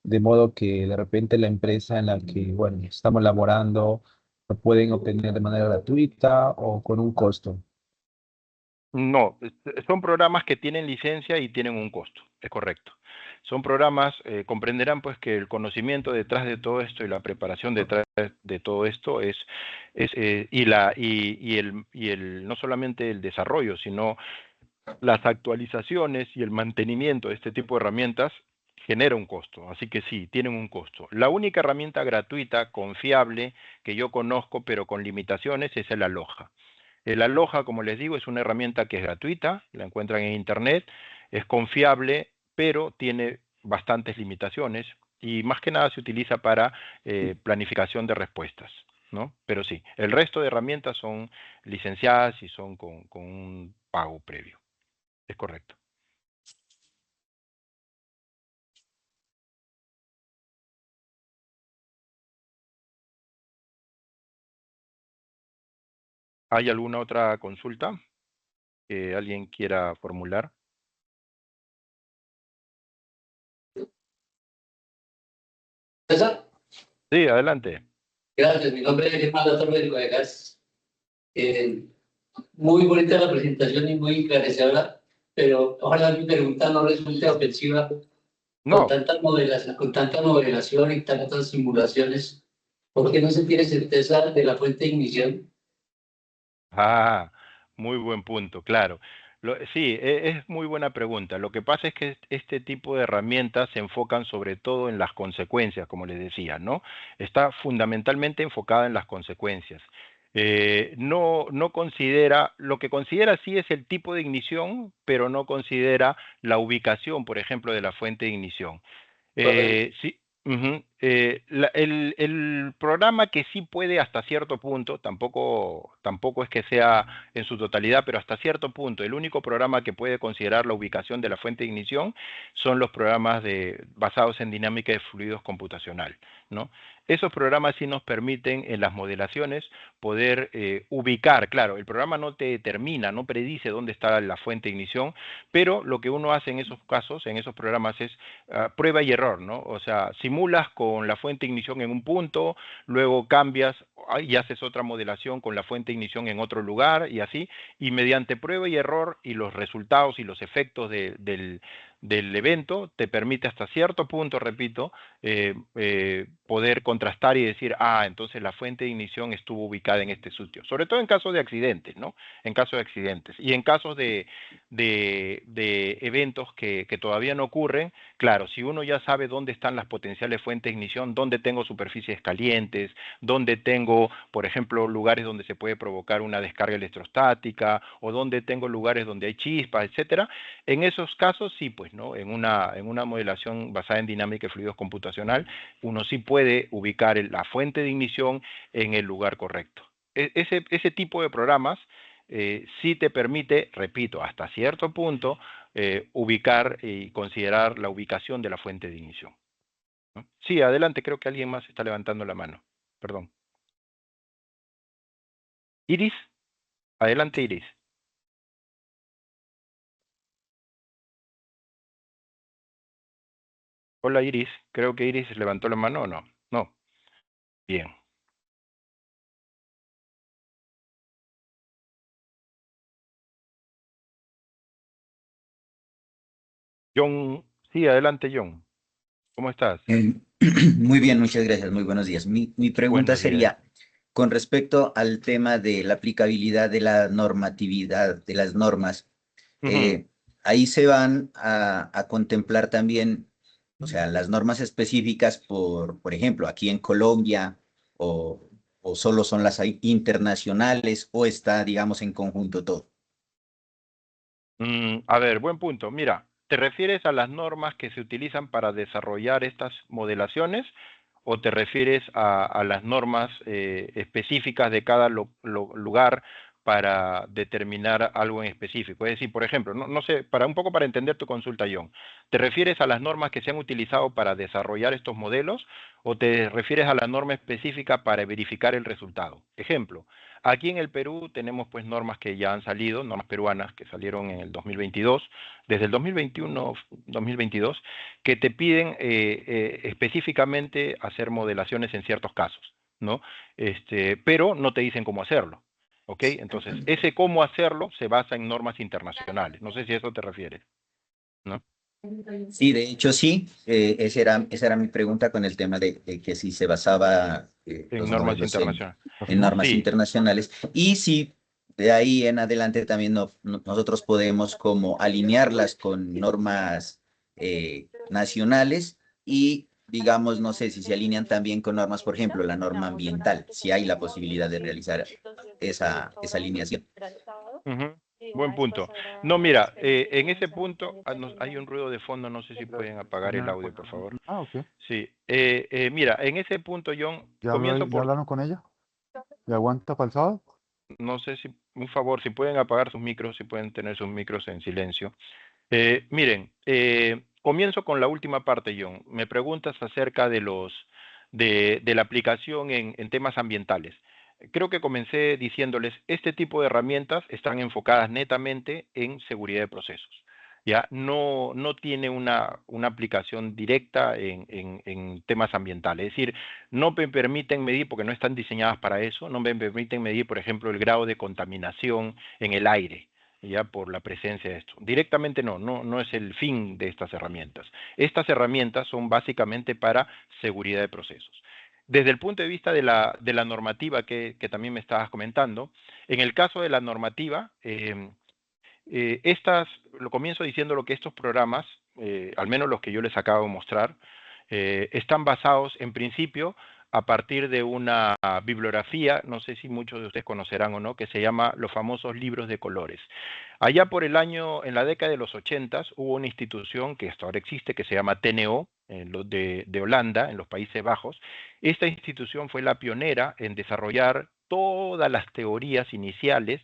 de modo que de repente la empresa en la que, bueno, estamos laborando lo pueden obtener de manera gratuita o con un costo. no, son programas que tienen licencia y tienen un costo, es correcto. Son programas, comprenderán pues que el conocimiento detrás de todo esto y la preparación detrás de todo esto y no solamente el desarrollo, sino las actualizaciones y el mantenimiento de este tipo de herramientas genera un costo, así que sí, tienen un costo. La única herramienta gratuita, confiable, que yo conozco, pero con limitaciones, es el Aloha. El Aloha, como les digo, es una herramienta que es gratuita, la encuentran en Internet, es confiable, pero tiene bastantes limitaciones y más que nada se utiliza para planificación de respuestas, ¿no? Pero sí, el resto de herramientas son licenciadas y son con un pago previo. Es correcto. ¿Hay alguna otra consulta que alguien quiera formular? César, Sí, adelante. gracias. Mi nombre es Germán Torres de Codegas. Eh, Muy bonita la presentación y muy esclarecedora, pero ojalá mi pregunta no resulte ofensiva No, con tanta modelación y tantas simulaciones. ¿Por qué no se tiene certeza de la fuente de ignición? ah, muy buen punto, claro. Sí, es muy buena pregunta. Lo que pasa es que este tipo de herramientas se enfocan sobre todo en las consecuencias, como les decía, ¿no? Está fundamentalmente enfocada en las consecuencias. No considera, lo que considera sí es el tipo de ignición, pero no considera la ubicación, por ejemplo, de la fuente de ignición. Correcto. Sí, ujú, el programa que sí puede hasta cierto punto, tampoco es que sea en su totalidad, pero hasta cierto punto, el único programa que puede considerar la ubicación de la fuente de ignición son los programas basados en dinámica de fluidos computacional, ¿no? Esos programas sí nos permiten en las modelaciones poder ubicar, claro, el programa no te determina, no predice dónde está la fuente de ignición, pero lo que uno hace en esos casos, en esos programas es prueba y error, ¿no? O sea, simulas con la fuente de ignición en un punto, luego cambias y haces otra modelación con la fuente de ignición en otro lugar y así, y mediante prueba y error y los resultados y los efectos del evento te permite hasta cierto punto, repito, poder contrastar y decir, entonces la fuente de ignición estuvo ubicada en este sitio, sobre todo en casos de accidentes, ¿no? En casos de accidentes y en casos de eventos que todavía no ocurren. Claro, si uno ya sabe dónde están las potenciales fuentes de ignición, dónde tengo superficies calientes, dónde tengo, por ejemplo, lugares donde se puede provocar una descarga electrostática o dónde tengo lugares donde hay chispas, etcétera, en esos casos sí, pues, ¿no? En una modelación basada en dinámica de fluidos computacional, uno sí puede ubicar la fuente de ignición en el lugar correcto. Ese tipo de programas sí te permite, repito, hasta cierto punto, ubicar y considerar la ubicación de la fuente de ignición, ¿no? Sí, adelante, creo que alguien más está levantando la mano. Perdón. Iris, adelante Iris. Hola Iris, creo que Iris levantó la mano o no. No, bien. John, sí, adelante John. ¿Cómo estás? Eh, Muy bien, muchas gracias. Muy buenos días. Mi pregunta Buenos días. sería, con respecto al tema de la aplicabilidad de la normatividad, de las normas, Ujú. ahí se van a contemplar también, o sea, las normas específicas por ejemplo, aquí en Colombia, o, o solo son las internacionales, o está, digamos, en conjunto todo. A ver, buen punto. Mira, ¿te refieres a las normas que se utilizan para desarrollar estas modelaciones o te refieres a las normas específicas de cada lugar para determinar algo en específico. Es decir, por ejemplo, no sé, un poco para entender tu consulta, John, ¿te refieres a las normas que se han utilizado para desarrollar estos modelos o te refieres a la norma específica para verificar el resultado? Ejemplo, aquí en el Perú tenemos pues normas que ya han salido, normas peruanas que salieron en el 2022, desde el 2021, 2022, que te piden específicamente hacer modelaciones en ciertos casos, ¿no? Pero no te dicen cómo hacerlo. ¿Ok? Entonces, ese cómo hacerlo se basa en normas internacionales. No sé si a eso te refieres, ¿no? Sí, de hecho sí, esa era mi pregunta con el tema de que si se basaba En los normas modelos internacionales. en normas Sí. internacionales. Y si de ahí en adelante también nosotros podemos como alinearlas con normas nacionales y digamos, no sé si se alinean también con normas, por ejemplo, la norma ambiental, si hay la posibilidad de realizar esa alineación. Ujú. Buen punto. No, mira, en ese punto hay un ruido de fondo, no sé si pueden apagar el audio, por favor. Ah, ok. Sí, mira, en ese punto, John, ¿Ya comienzo por... hablaron con ella? ¿Y aguanta para el sábado? No sé si, un favor, si pueden apagar sus micros, si pueden tener sus micros en silencio. Miren, comienzo con la última parte, John. Me preguntas acerca de de la aplicación en temas ambientales. Creo que comencé diciéndoles, este tipo de herramientas están enfocadas netamente en seguridad de procesos. Ya no tiene una aplicación directa en temas ambientales. Es decir, no me permiten medir, porque no están diseñadas para eso, no me permiten medir, por ejemplo, el grado de contaminación en el aire, ya por la presencia de esto. Directamente no es el fin de estas herramientas. Estas herramientas son básicamente para seguridad de procesos. Desde el punto de vista de la normativa que también me estabas comentando, en el caso de la normativa, lo comienzo diciendo lo que estos programas, al menos los que yo les acabo de mostrar, están basados en principio a partir de una bibliografía, no sé si muchos de ustedes conocerán o no, que se llama los famosos libros de colores. Allá por en la década de los 80, hubo una institución que hasta ahora existe, que se llama TNO, de Holanda, en los Países Bajos. Esta institución fue la pionera en desarrollar todas las teorías iniciales,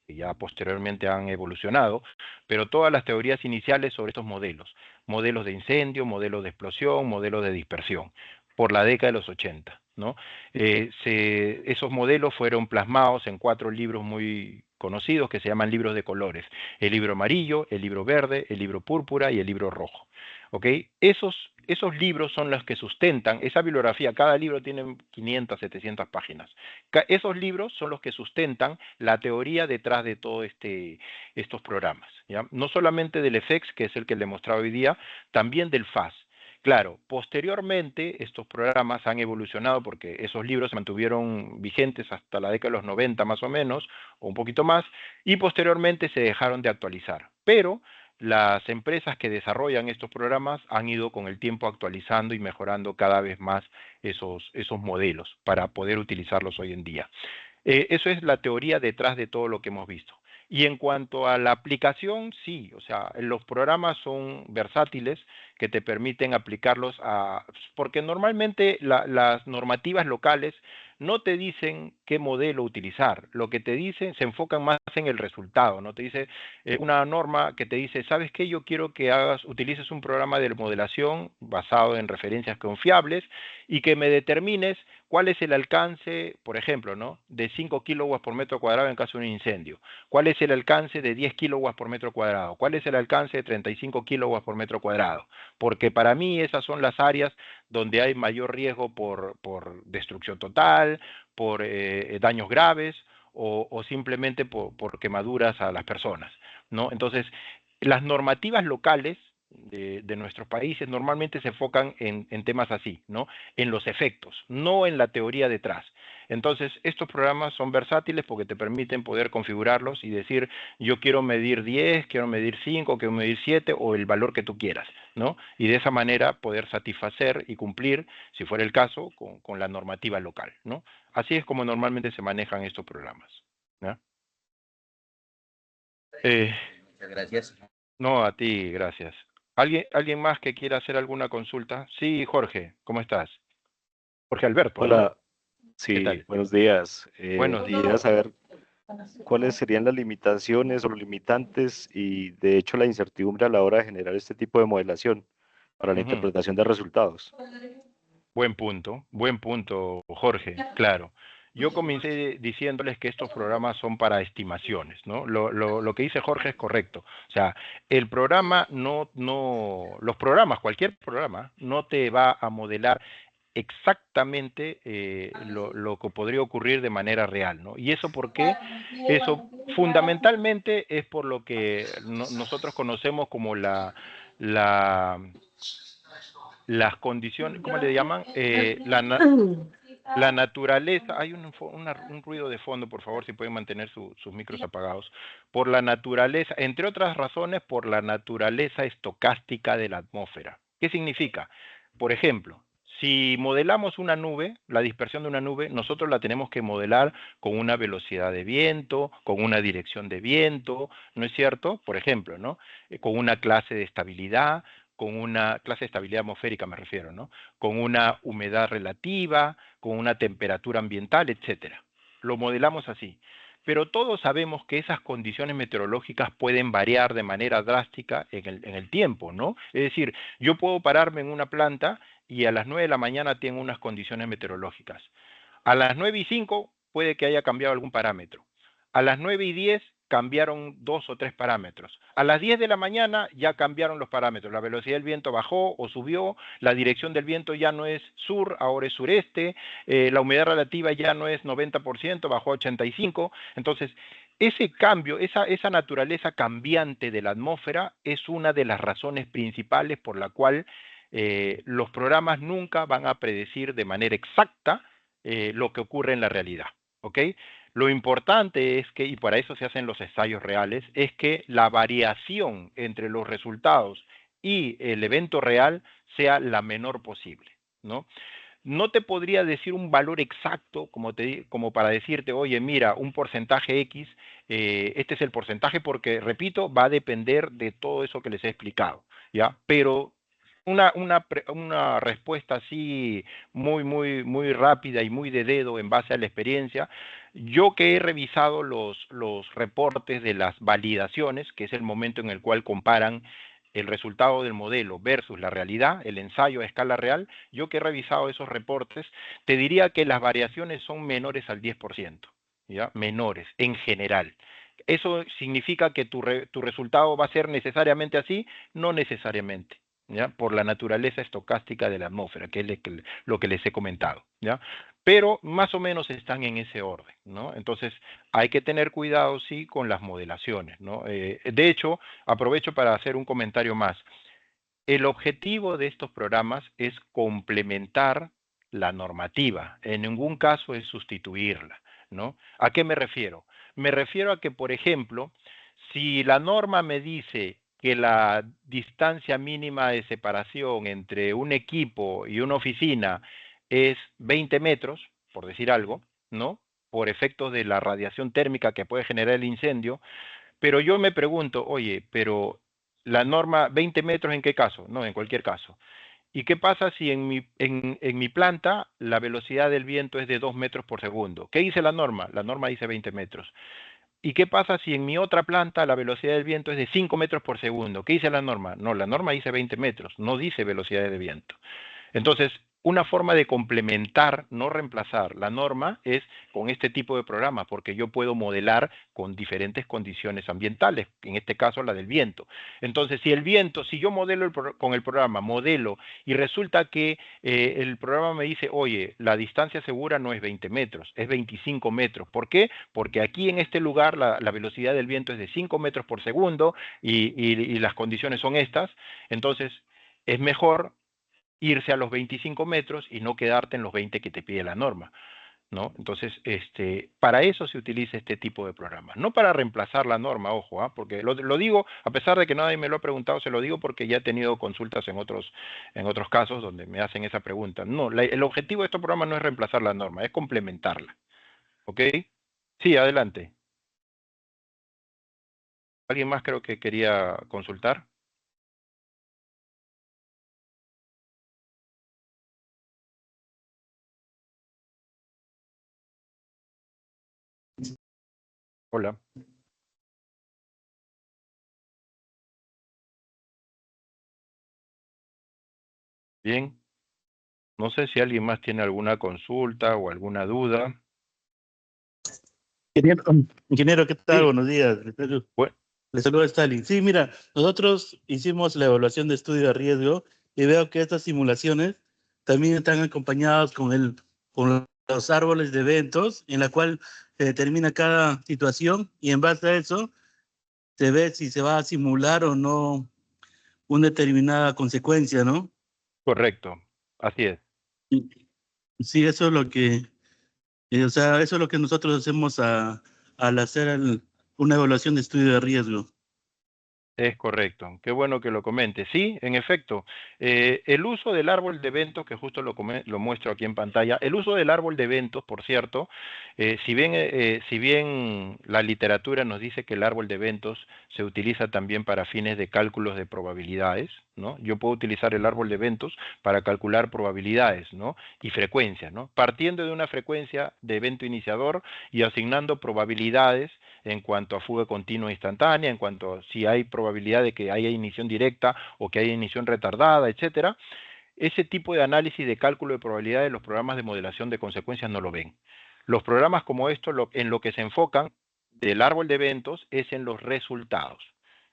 que ya posteriormente han evolucionado, pero todas las teorías iniciales sobre estos modelos de incendio, modelos de explosión, modelos de dispersión, por la década de los 80, ¿no? Esos modelos fueron plasmados en 4 libros muy conocidos que se llaman libros de colores: el libro amarillo, el libro verde, el libro púrpura y el libro rojo. ¿Ok? Esos libros son los que sustentan esa bibliografía. Cada libro tiene 500, 700 páginas. Esos libros son los que sustentan la teoría detrás de todos estos programas, ¿ya? No solamente del FX, que es el que le he mostrado hoy día, también del FAS. Claro, posteriormente estos programas han evolucionado porque esos libros se mantuvieron vigentes hasta la década de los 90 más o menos, o un poquito más, y posteriormente se dejaron de actualizar. Pero las empresas que desarrollan estos programas han ido con el tiempo actualizando y mejorando cada vez más esos modelos para poder utilizarlos hoy en día. Eso es la teoría detrás de todo lo que hemos visto. Y en cuanto a la aplicación, sí, o sea, los programas son versátiles que te permiten aplicarlos porque normalmente las normativas locales no te dicen qué modelo utilizar, lo que te dicen se enfocan más en el resultado, ¿no? Te dice una norma que te dice, ¿sabes qué? Yo quiero que utilices un programa de modelación basado en referencias confiables y que me determines cuál es el alcance, por ejemplo, ¿no?, de 5 kilowatts por metro cuadrado en caso de un incendio. ¿Cuál es el alcance de 10 kilowatts por metro cuadrado? ¿Cuál es el alcance de 35 kilowatts por metro cuadrado? Porque para mí esas son las áreas donde hay mayor riesgo por destrucción total, por daños graves o simplemente por quemaduras a las personas, ¿no? Entonces, las normativas locales de nuestros países normalmente se enfocan en temas así, ¿no? En los efectos, no en la teoría detrás. Entonces, estos programas son versátiles porque te permiten poder configurarlos y decir, yo quiero medir 10, quiero medir 5, quiero medir 7 o el valor que tú quieras, ¿no? Y de esa manera poder satisfacer y cumplir, si fuera el caso, con la normativa local, ¿no? Así es como normalmente se manejan estos programas, ¿ya? Muchas gracias. No, a ti, gracias. ¿Alguien más que quiera hacer alguna consulta? Sí, Jorge, ¿cómo estás? Jorge Alberto, ¿no? Hola, ¿Qué sí, tal? buenos días. Buenos días. Quisiera saber cuáles serían las limitaciones o los limitantes y de hecho la incertidumbre a la hora de generar este tipo de modelación para la interpretación de resultados. Buen punto, Jorge, claro. Yo comencé diciéndoles que estos programas son para estimaciones, ¿no? Lo que dice Jorge es correcto. O sea, el programa los programas, cualquier programa, no te va a modelar exactamente lo que podría ocurrir de manera real, ¿no? ¿Y eso por qué? Eso fundamentalmente es por lo que nosotros conocemos como las condiciones, ¿cómo le llaman? La naturaleza, hay un ruido de fondo, por favor, si pueden mantener sus micros apagados, por la naturaleza, entre otras razones, por la naturaleza estocástica de la atmósfera. ¿Qué significa? Por ejemplo, si modelamos una nube, la dispersión de una nube, nosotros la tenemos que modelar con una velocidad de viento, con una dirección de viento, ¿no es cierto? Por ejemplo, ¿no? Con una clase de estabilidad, con una clase de estabilidad atmosférica me refiero, ¿no? Con una humedad relativa, con una temperatura ambiental, etcétera. Lo modelamos así. Pero todos sabemos que esas condiciones meteorológicas pueden variar de manera drástica en el tiempo, ¿no? Es decir, yo puedo pararme en una planta y a las 9 de la mañana tengo unas condiciones meteorológicas. A las 9:05 puede que haya cambiado algún parámetro. A las 9:10 cambiaron 2 o 3 parámetros. A las 10 de la mañana ya cambiaron los parámetros. La velocidad del viento bajó o subió, la dirección del viento ya no es sur, ahora es sureste, la humedad relativa ya no es 90%, bajó a 85%. Entonces, ese cambio, esa naturaleza cambiante de la atmósfera es una de las razones principales por la cual los programas nunca van a predecir de manera exacta lo que ocurre en la realidad. ¿Ok? Lo importante es que, y para eso se hacen los ensayos reales, es que la variación entre los resultados y el evento real sea la menor posible, ¿no? No te podría decir un valor exacto como para decirte, oye, mira, un porcentaje X, este es el porcentaje porque, repito, va a depender de todo eso que les he explicado, ¿ya? Pero una respuesta así muy rápida y muy de dedo en base a la experiencia. Yo que he revisado los reportes de las validaciones, que es el momento en el cual comparan el resultado del modelo versus la realidad, el ensayo a escala real, yo que he revisado esos reportes, te diría que las variaciones son menores al 10%, ¿ya? Menores en general. ¿Eso significa que tu resultado va a ser necesariamente así? No necesariamente. ¿Ya? Por la naturaleza estocástica de la atmósfera, que es lo que les he comentado, ¿ya? Pero más o menos están en ese orden, ¿no? Entonces, hay que tener cuidado, sí, con las modelaciones, ¿no? De hecho, aprovecho para hacer un comentario más. El objetivo de estos programas es complementar la normativa, en ningún caso es sustituirla, ¿no? ¿A qué me refiero? Me refiero a que, por ejemplo, si la norma me dice que la distancia mínima de separación entre un equipo y una oficina es 20 metros, por decir algo, ¿no? Por efectos de la radiación térmica que puede generar el incendio, pero yo me pregunto, oye, pero la norma 20 metros, ¿en qué caso? No, en cualquier caso. ¿Y qué pasa si en mi planta la velocidad del viento es de 2 metros por segundo? ¿Qué dice la norma? La norma dice 20 metros. ¿Y qué pasa si en mi otra planta la velocidad del viento es de 5 metros por segundo? ¿Qué dice la norma? No, la norma dice 20 metros, no dice velocidad de viento. Entonces, una forma de complementar, no reemplazar la norma es con este tipo de programas, porque yo puedo modelar con diferentes condiciones ambientales, en este caso la del viento. Entonces, si yo modelo con el programa, modelo, y resulta que el programa me dice, oye, la distancia segura no es 20 metros, es 25 metros. ¿Por qué? Porque aquí en este lugar la velocidad del viento es de 5 metros por segundo y las condiciones son estas. Entonces, es mejor irse a los 25 metros y no quedarte en los 20 que te pide la norma, ¿no? Entonces, para eso se utiliza este tipo de programas, no para reemplazar la norma, ojo, porque lo digo, a pesar de que nadie me lo ha preguntado, se lo digo porque ya he tenido consultas en otros casos donde me hacen esa pregunta. No, el objetivo de estos programas no es reemplazar la norma, es complementarla, ¿ok? Sí, adelante. ¿Alguien más creo que quería consultar? Hola. Bien. No sé si alguien más tiene alguna consulta o alguna duda. Ingeniero, ¿qué tal? Sí. Buenos días. Le saluda Stalin. Sí, mira, nosotros hicimos la evaluación de estudio de riesgo y veo que estas simulaciones también están acompañadas con los árboles de eventos, en la cual se determina cada situación y en base a eso se ve si se va a simular o no una determinada consecuencia, ¿no? Correcto, así es. Sí, eso es lo que, o sea, eso es lo que nosotros hacemos al hacer una evaluación de estudio de riesgo. Es correcto, qué bueno que lo comente. Sí, en efecto, el uso del árbol de eventos, que justo lo muestro aquí en pantalla, el uso del árbol de eventos, por cierto, si bien la literatura nos dice que el árbol de eventos se utiliza también para fines de cálculos de probabilidades, ¿no? Yo puedo utilizar el árbol de eventos para calcular probabilidades, ¿no? Y frecuencias, ¿no? Partiendo de una frecuencia de evento iniciador y asignando probabilidades en cuanto a fuga continua instantánea, en cuanto a si hay probabilidad de que haya ignición directa o que haya ignición retardada, etcétera. Ese tipo de análisis de cálculo de probabilidades los programas de modelación de consecuencias no lo ven. Los programas como estos en lo que se enfocan del árbol de eventos es en los resultados.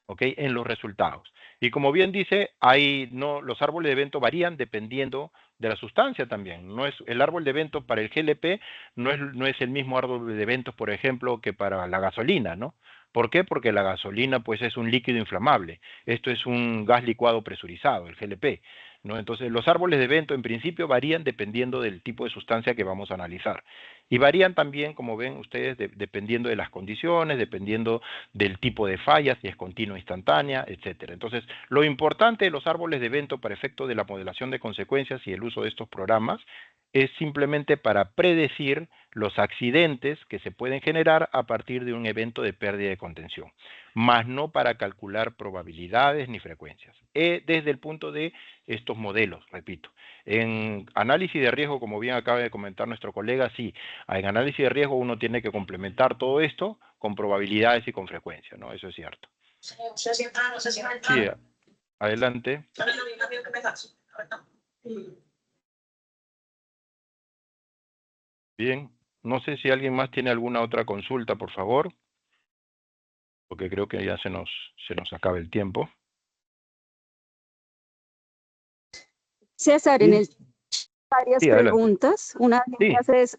¿Ok? En los resultados. Y como bien dice, los árboles de eventos varían dependiendo de la sustancia también. No es, el árbol de eventos para el GLP no es el mismo árbol de eventos, por ejemplo, que para la gasolina, ¿no? ¿Por qué? Porque la gasolina pues es un líquido inflamable. Esto es un gas licuado presurizado, el GLP, ¿no? Entonces los árboles de evento en principio varían dependiendo del tipo de sustancia que vamos a analizar. Y varían también, como ven ustedes, dependiendo de las condiciones, dependiendo del tipo de falla, si es continua, instantánea, etcétera. Entonces, lo importante de los árboles de evento para efecto de la modelación de consecuencias y el uso de estos programas es simplemente para predecir los accidentes que se pueden generar a partir de un evento de pérdida de contención, más no para calcular probabilidades ni frecuencias. Desde el punto de estos modelos, repito. En análisis de riesgo, como bien acaba de comentar nuestro colega, sí, en análisis de riesgo uno tiene que complementar todo esto con probabilidades y con frecuencia, ¿no? Eso es cierto. Sí, adelante. Bien, no sé si alguien más tiene alguna otra consulta, por favor, porque creo que ya se nos acaba el tiempo. César, en el varias preguntas. Una de ellas es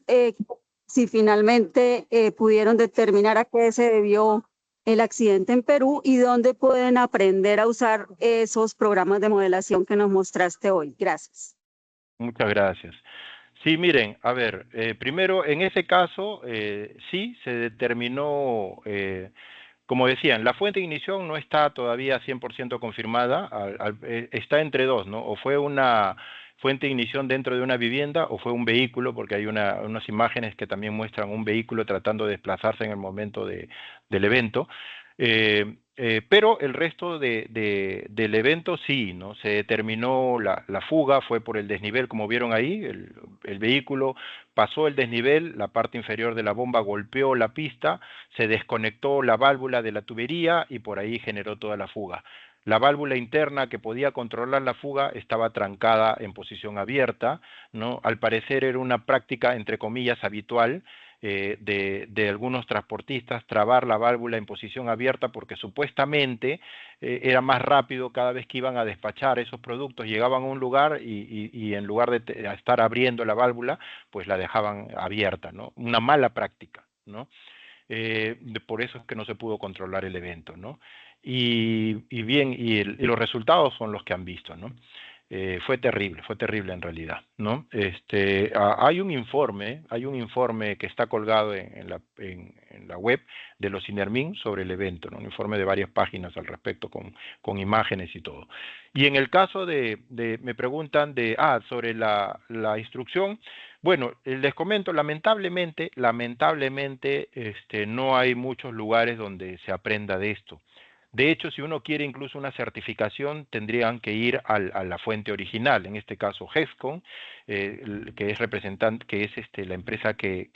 si finalmente pudieron determinar a qué se debió el accidente en Perú y dónde pueden aprender a usar esos programas de modelación que nos mostraste hoy. Gracias. Muchas gracias. Sí, miren, a ver, primero, en ese caso, sí, se determinó, como decían, la fuente de ignición no está todavía 100% confirmada, está entre dos, ¿no? O fue una fuente de ignición dentro de una vivienda o fue un vehículo, porque hay unas imágenes que también muestran un vehículo tratando de desplazarse en el momento del evento. Pero el resto del evento sí, ¿no? Se determinó la fuga, fue por el desnivel, como vieron ahí, el vehículo pasó el desnivel, la parte inferior de la bomba golpeó la pista, se desconectó la válvula de la tubería y por ahí generó toda la fuga. La válvula interna que podía controlar la fuga estaba trancada en posición abierta, ¿no? Al parecer era una práctica, entre comillas, habitual, de algunos transportistas trabar la válvula en posición abierta porque supuestamente era más rápido cada vez que iban a despachar esos productos, llegaban a un lugar y en lugar de estar abriendo la válvula, pues la dejaban abierta, ¿no? Una mala práctica, ¿no? Por eso es que no se pudo controlar el evento, ¿no? Y los resultados son los que han visto, ¿no? Fue terrible en realidad, ¿no? Hay un informe que está colgado en la web de los INERMIN sobre el evento, ¿no? Un informe de varias páginas al respecto con imágenes y todo. Y en el caso me preguntan sobre la instrucción. Bueno, les comento, lamentablemente, no hay muchos lugares donde se aprenda de esto. De hecho, si uno quiere incluso una certificación, tendrían que ir a la fuente original, en este caso Hexcon, que es la empresa que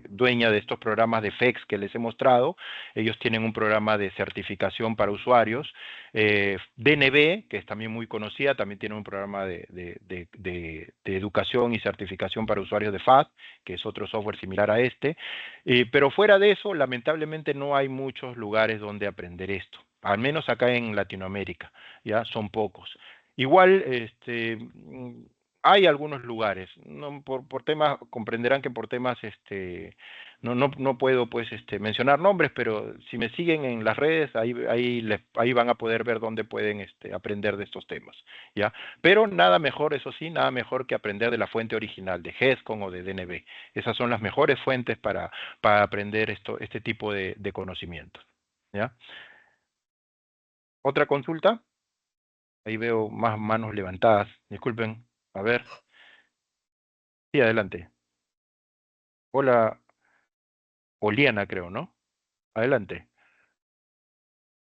dueña de estos programas de FEX que les he mostrado. Ellos tienen un programa de certificación para usuarios. DNB, que es también muy conocida, también tiene un programa de educación y certificación para usuarios de FAST, que es otro software similar a este. Pero fuera de eso, lamentablemente no hay muchos lugares donde aprender esto, al menos acá en Latinoamérica, ya son pocos. Igual, hay algunos lugares, no, por temas, comprenderán que por temas, no puedo pues mencionar nombres, pero si me siguen en las redes, ahí van a poder ver dónde pueden aprender de estos temas, ¿ya? Pero nada mejor, eso sí, nada mejor que aprender de la fuente original, de GESCON o de DNB. Esas son las mejores fuentes para aprender este tipo de conocimientos, ¿ya? ¿Otra consulta? Ahí veo más manos levantadas, disculpen, a ver. Sí, adelante. Hola, Oliana, creo, ¿no? Adelante.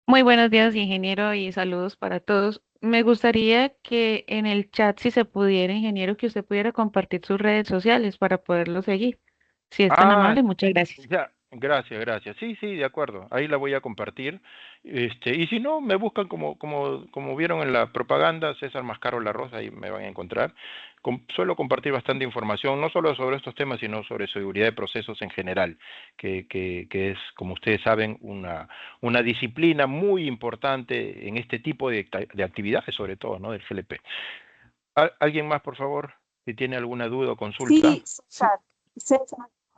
Muy buenos días, ingeniero, y saludos para todos. Me gustaría que en el chat, si se pudiera, ingeniero, que usted pudiera compartir sus redes sociales para poderlo seguir. Si es tan Ah, amable, muchas gracias. ya, gracias. Sí, de acuerdo. Ahí la voy a compartir. Y si no, me buscan como vieron en la propaganda, César Mascaro La Rosa, ahí me van a encontrar. Suelo compartir bastante información, no solo sobre estos temas, sino sobre seguridad de procesos en general, que es, como ustedes saben, una disciplina muy importante en este tipo de actividades, sobre todo, ¿no? Del GLP. ¿Alguien más, por favor? Si tiene alguna duda o consulta. Sí, César,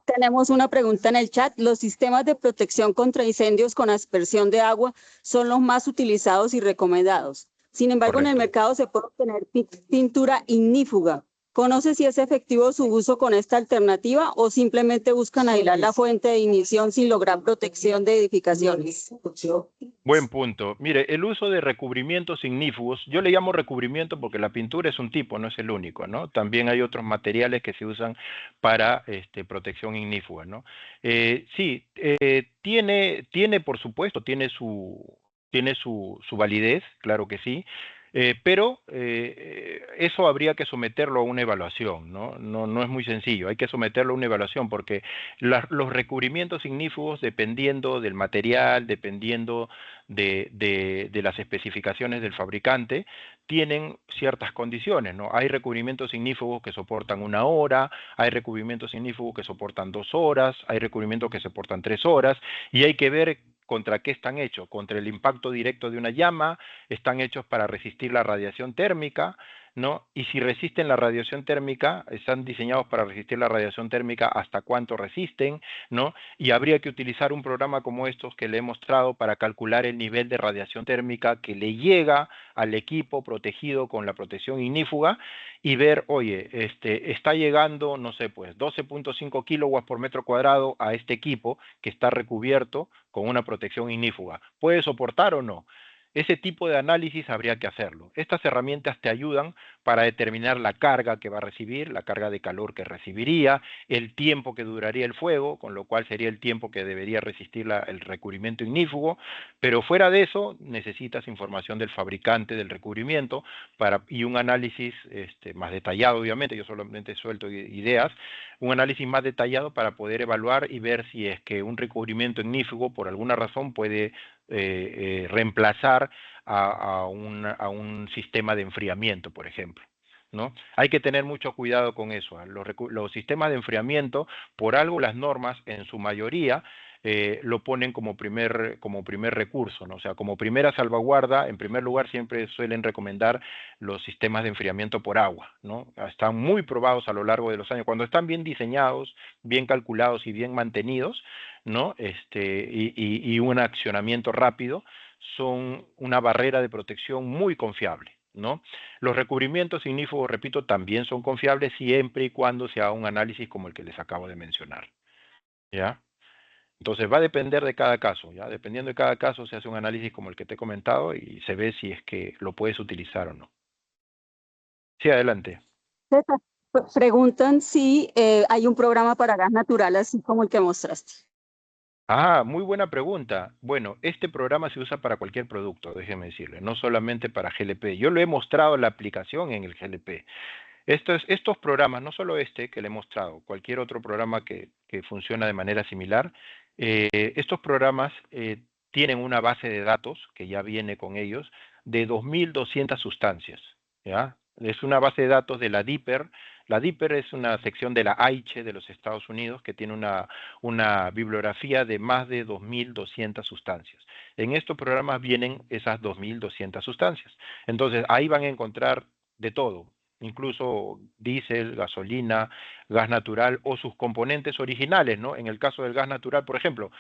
tenemos una pregunta en el chat. Los sistemas de protección contra incendios con aspersión de agua son los más utilizados y recomendados. Sin embargo, en el mercado se puede obtener pintura ignífuga. ¿Conoce si es efectivo su uso con esta alternativa o simplemente buscan aislar la fuente de ignición sin lograr protección de edificaciones? Buen punto. Mire, el uso de recubrimientos ignífugos, yo le llamo recubrimiento porque la pintura es un tipo, no es el único, ¿no? También hay otros materiales que se usan para protección ignífuga, ¿no? Sí, tiene, por supuesto, tiene su validez, claro que sí. Pero eso habría que someterlo a una evaluación, ¿no? No es muy sencillo, hay que someterlo a una evaluación porque los recubrimientos ignífugos, dependiendo del material, dependiendo de las especificaciones del fabricante, tienen ciertas condiciones, ¿no? Hay recubrimientos ignífugos que soportan 1 hora, hay recubrimientos ignífugos que soportan 2 horas, hay recubrimientos que soportan 3 horas, y hay que ver contra qué están hechos, contra el impacto directo de una llama, están hechos para resistir la radiación térmica, ¿no? Y si resisten la radiación térmica, están diseñados para resistir la radiación térmica, hasta cuánto resisten, ¿no? Y habría que utilizar un programa como estos que le he mostrado para calcular el nivel de radiación térmica que le llega al equipo protegido con la protección ignífuga y ver, oye, está llegando, no sé, pues 12.5 kilowatts por metro cuadrado a este equipo que está recubierto con una protección ignífuga. ¿Puede soportar o no? Ese tipo de análisis habría que hacerlo. Estas herramientas te ayudan para determinar la carga que va a recibir, la carga de calor que recibiría, el tiempo que duraría el fuego, con lo cual sería el tiempo que debería resistir el recubrimiento ignífugo, pero fuera de eso necesitas información del fabricante del recubrimiento y un análisis más detallado, obviamente, yo solamente suelto ideas, un análisis más detallado para poder evaluar y ver si es que un recubrimiento ignífugo por alguna razón puede reemplazar a un sistema de enfriamiento, por ejemplo, ¿no? Hay que tener mucho cuidado con eso. Los sistemas de enfriamiento, por algo las normas en su mayoría lo ponen como primer recurso, ¿no? O sea, como primera salvaguarda, en primer lugar siempre suelen recomendar los sistemas de enfriamiento por agua, ¿no? Están muy probados a lo largo de los años. Cuando están bien diseñados, bien calculados y bien mantenidos, ¿no? Y un accionamiento rápido, son una barrera de protección muy confiable, ¿no? Los recubrimientos ignífugos, repito, también son confiables siempre y cuando se haga un análisis como el que les acabo de mencionar, ¿ya? Entonces va a depender de cada caso, ¿ya? Dependiendo de cada caso se hace un análisis como el que te he comentado y se ve si es que lo puedes utilizar o no. Sí, adelante. César, preguntan si hay un programa para gas natural así como el que mostraste. Ah, muy buena pregunta. Bueno, este programa se usa para cualquier producto, déjeme decirle, no solamente para GLP. Yo lo he mostrado la aplicación en el GLP. Estos programas, no solo este que le he mostrado, cualquier otro programa que funciona de manera similar, estos programas tienen una base de datos que ya viene con ellos de 2.200 sustancias, ¿ya? Es una base de datos de la DIPER. La DIPER es una sección de la AICHE de los Estados Unidos que tiene una bibliografía de más de 2.200 sustancias. En estos programas vienen esas 2.200 sustancias. Entonces, ahí van a encontrar de todo, incluso diésel, gasolina, gas natural o sus componentes originales, ¿no? En el caso del gas natural, por ejemplo,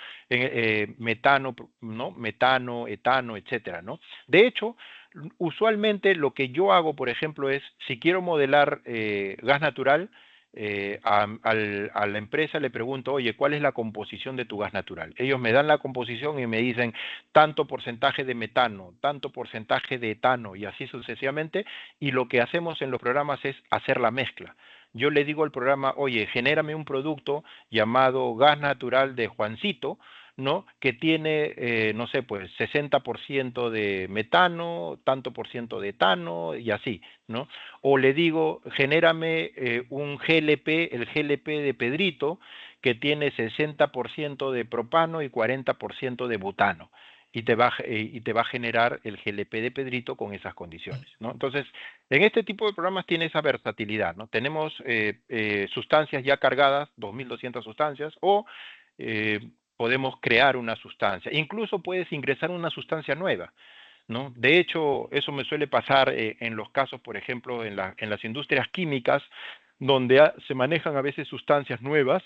metano, ¿no? Metano, etano, etcétera, ¿no? De hecho, usualmente lo que yo hago, por ejemplo, es, si quiero modelar gas natural, a la empresa le pregunto, oye, ¿cuál es la composición de tu gas natural? Ellos me dan la composición y me dicen tanto porcentaje de metano, tanto porcentaje de etano y así sucesivamente, y lo que hacemos en los programas es hacer la mezcla. Yo le digo al programa, oye, genérame un producto llamado gas natural de Juancito, ¿no? Que tiene, no sé, pues 60% de metano, tanto por ciento de etano y así, ¿no? O le digo, genérame un GLP, el GLP de Pedrito, que tiene 60% de propano y 40% de butano. Y te va a generar el GLP de Pedrito con esas condiciones, ¿no? Entonces, en este tipo de programas tiene esa versatilidad, ¿no? Tenemos sustancias ya cargadas, 2.200 sustancias, o podemos crear una sustancia. Incluso puedes ingresar una sustancia nueva, ¿no? De hecho, eso me suele pasar en los casos, por ejemplo, en las industrias químicas, donde se manejan a veces sustancias nuevas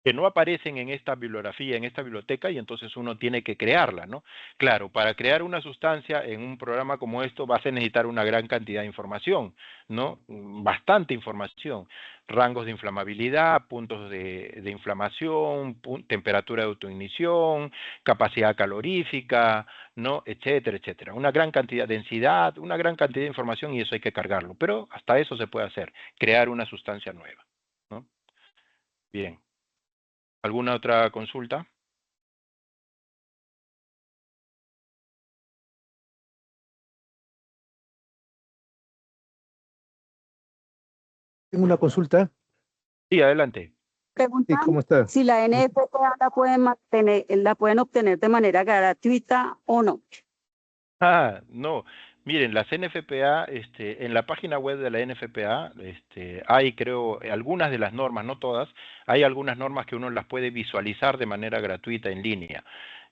que no aparecen en esta bibliografía, en esta biblioteca, y entonces uno tiene que crearla, ¿no? Claro, para crear una sustancia en un programa como esto vas a necesitar una gran cantidad de información, ¿no? Bastante información, rangos de inflamabilidad, puntos de inflamación, temperatura de autoignición, capacidad calorífica, ¿no? Etcétera, etcétera. Una gran cantidad de densidad, una gran cantidad de información y eso hay que cargarlo, pero hasta eso se puede hacer, crear una sustancia nueva, ¿no? Bien. ¿Alguna otra consulta? Tengo una consulta. Sí, adelante. Preguntan ¿Cómo está? si la NFPA la pueden obtener de manera gratuita o no. No. Miren, las NFPA, en la página web de la NFPA, hay, creo, algunas de las normas, no todas, hay algunas normas que uno las puede visualizar de manera gratuita en línea.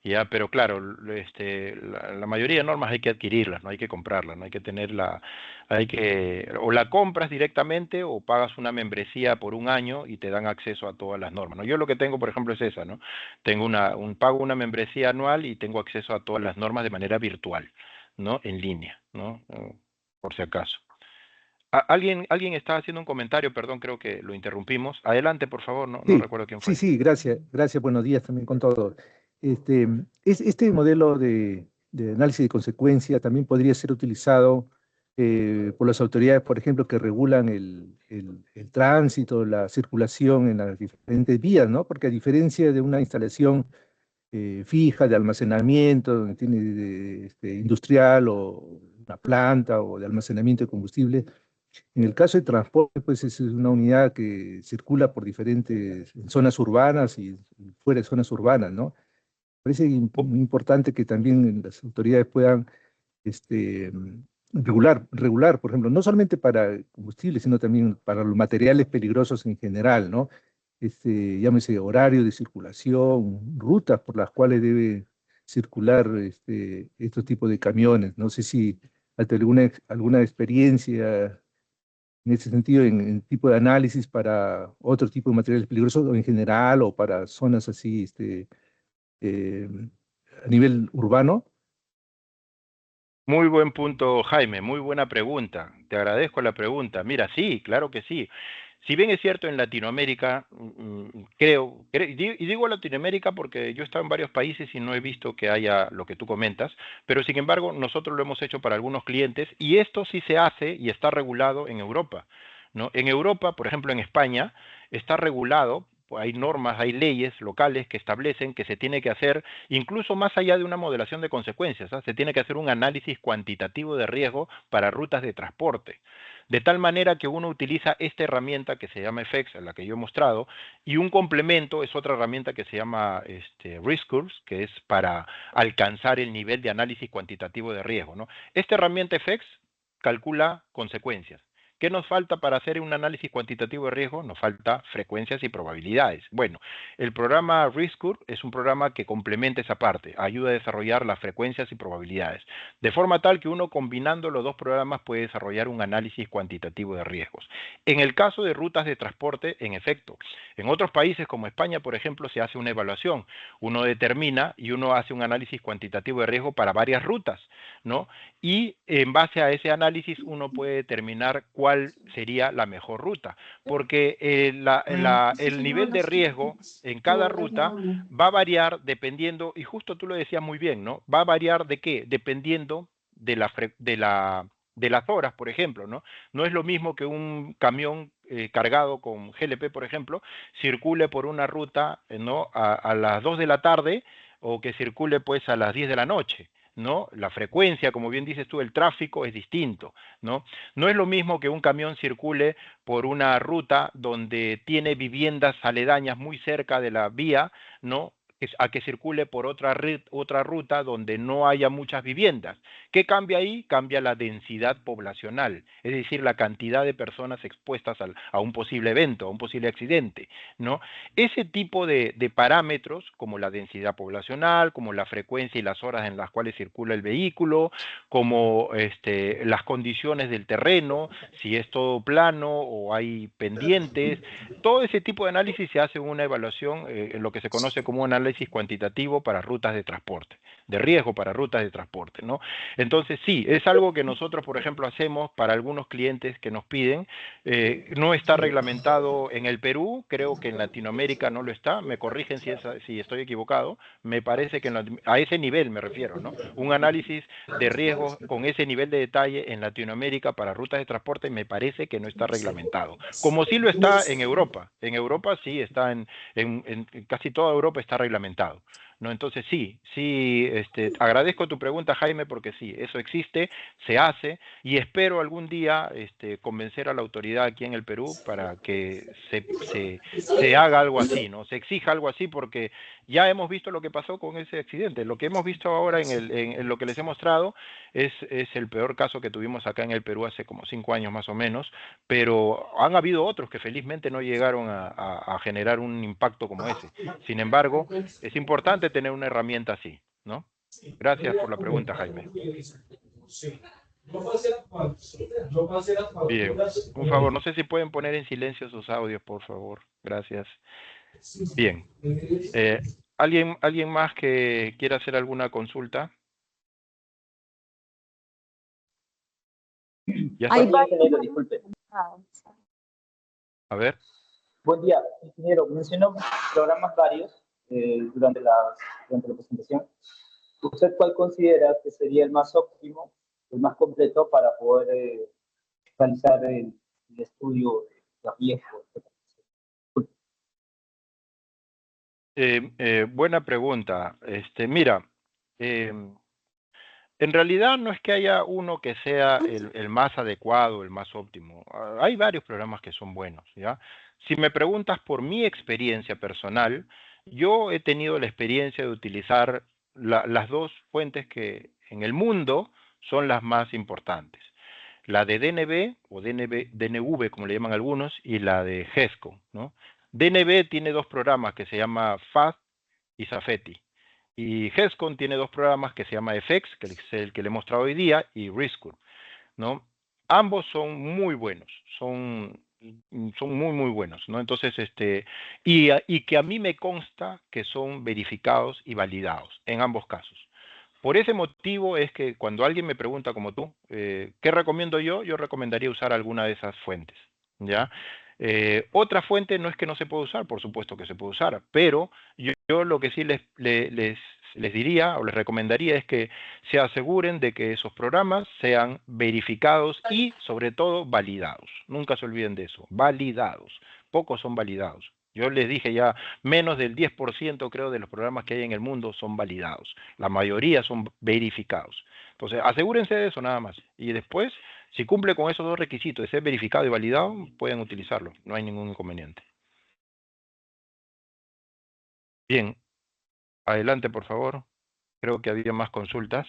Ya, pero claro, la mayoría de normas hay que adquirirlas, no hay que comprarlas, no hay que tenerla, o la compras directamente o pagas una membresía por un año y te dan acceso a todas las normas, ¿no? Yo lo que tengo, por ejemplo, es esa, ¿no? Tengo pago una membresía anual y tengo acceso a todas las normas de manera virtual, ¿no? En línea, ¿no? Por si acaso. ¿Alguien está haciendo un comentario? Perdón, creo que lo interrumpimos. Adelante, por favor, no recuerdo quién fue. Sí, gracias. Gracias, buenos días también con todos. Este modelo de análisis de consecuencia también podría ser utilizado por las autoridades, por ejemplo, que regulan el tránsito, la circulación en las diferentes vías, ¿no? Porque a diferencia de una instalación fija de almacenamiento, donde tiene industrial o una planta o de almacenamiento de combustible, en el caso de transporte, pues es una unidad que circula por diferentes zonas urbanas y fuera de zonas urbanas, ¿no? Parece muy importante que también las autoridades puedan regular, por ejemplo, no solamente para combustible, sino también para los materiales peligrosos en general, ¿no? Llámese horario de circulación, rutas por las cuales debe circular estos tipos de camiones. No sé si hay alguna experiencia en ese sentido, en tipo de análisis para otro tipo de materiales peligrosos o en general o para zonas así a nivel urbano. Muy buen punto, Jaime, muy buena pregunta. Te agradezco la pregunta. Mira, sí, claro que sí. Si bien es cierto en Latinoamérica, y digo Latinoamérica porque yo he estado en varios países y no he visto que haya lo que tú comentas, pero sin embargo nosotros lo hemos hecho para algunos clientes y esto sí se hace y está regulado en Europa, ¿no? En Europa, por ejemplo en España, está regulado hay normas, hay leyes locales que establecen que se tiene que hacer, incluso más allá de una modelación de consecuencias, se tiene que hacer un análisis cuantitativo de riesgo para rutas de transporte. De tal manera que uno utiliza esta herramienta que se llama FX, la que yo he mostrado, y un complemento es otra herramienta que se llama Risk Curves, que es para alcanzar el nivel de análisis cuantitativo de riesgo, ¿no? Esta herramienta FX calcula consecuencias. ¿Qué nos falta para hacer un análisis cuantitativo de riesgo? Nos falta frecuencias y probabilidades. Bueno, el programa Risk Curve es un programa que complementa esa parte, ayuda a desarrollar las frecuencias y probabilidades, de forma tal que uno combinando los dos programas puede desarrollar un análisis cuantitativo de riesgos. En el caso de rutas de transporte, en efecto, en otros países como España, por ejemplo, se hace una evaluación. Uno determina y uno hace un análisis cuantitativo de riesgo para varias rutas, ¿no? Y en base a ese análisis uno puede determinar cuál sería la mejor ruta, porque el nivel de riesgo en cada ruta va a variar dependiendo, y justo tú lo decías muy bien, ¿no? Va a variar de qué, dependiendo de las horas, por ejemplo, ¿no? No es lo mismo que un camión cargado con GLP, por ejemplo, circule por una ruta, ¿no? a las 2 de la tarde o que circule pues a las 10 de la noche, ¿no? La frecuencia, como bien dices tú, el tráfico es distinto, ¿no? No es lo mismo que un camión circule por una ruta donde tiene viviendas aledañas muy cerca de la vía, ¿no? A que circule por otra ruta donde no haya muchas viviendas. ¿Qué cambia ahí? Cambia la densidad poblacional, es decir, la cantidad de personas expuestas a un posible evento, a un posible accidente, ¿no? Ese tipo de parámetros, como la densidad poblacional, como la frecuencia y las horas en las cuales circula el vehículo, como las condiciones del terreno, si es todo plano o hay pendientes, todo ese tipo de análisis se hace en una evaluación, en lo que se conoce como un análisis cuantitativo para rutas de transporte, de riesgo para rutas de transporte, ¿no? Entonces sí, es algo que nosotros, por ejemplo, hacemos para algunos clientes que nos piden. No está reglamentado en el Perú, creo que en Latinoamérica no lo está, me corrigen si estoy equivocado, me parece que a ese nivel me refiero, ¿no? Un análisis de riesgos con ese nivel de detalle en Latinoamérica para rutas de transporte me parece que no está reglamentado, como sí lo está en Europa sí está en casi toda Europa está reglamentado, ¿no? Entonces sí, agradezco tu pregunta, Jaime, porque sí, eso existe, se hace, y espero algún día convencer a la autoridad aquí en el Perú para que se haga algo así, ¿no? Se exija algo así, porque ya hemos visto lo que pasó con ese accidente. Lo que hemos visto ahora en lo que les he mostrado es el peor caso que tuvimos acá en el Perú hace como 5 años más o menos, pero han habido otros que felizmente no llegaron a generar un impacto como ese. Sin embargo, es importante tener una herramienta así, ¿no? Gracias por la pregunta, Jaime. Bien, un favor, no sé si pueden poner en silencio sus audios, por favor. Gracias. Bien. ¿Alguien más que quiera hacer alguna consulta? ¿Ya está? Ingeniero, disculpe. A ver. Buen día, ingeniero. Mencionó programas varios durante la presentación. ¿Usted cuál considera que sería el más óptimo, el más completo para poder realizar el estudio de riesgo? Buena pregunta. Mira, en realidad no es que haya uno que sea el más adecuado, el más óptimo. Hay varios programas que son buenos, ¿ya? Si me preguntas por mi experiencia personal, yo he tenido la experiencia de utilizar las dos fuentes que en el mundo son las más importantes. La de DNB o DNV, como le llaman algunos, y la de GESCO, ¿no? DNB tiene dos programas que se llama FAST y SAFETI. Y GESCON tiene dos programas que se llama FX, que es el que le he mostrado hoy día, y Risk Curve, ¿no? Ambos son muy buenos, son muy, muy buenos, ¿no? Entonces, y que a mí me consta que son verificados y validados en ambos casos. Por ese motivo es que cuando alguien me pregunta como tú, ¿qué recomiendo yo? Yo recomendaría usar alguna de esas fuentes, ¿ya? Otra fuente no es que no se pueda usar, por supuesto que se puede usar, pero yo lo que sí les diría o les recomendaría es que se aseguren de que esos programas sean verificados y sobre todo validados. Nunca se olviden de eso, validados. Pocos son validados, Yo les dije ya, menos del 10% creo de los programas que hay en el mundo son validados. La mayoría son verificados. Entonces, asegúrense de eso nada más. Y después, si cumple con esos dos requisitos de ser verificado y validado, pueden utilizarlo. No hay ningún inconveniente. Bien, adelante por favor. Creo que había más consultas.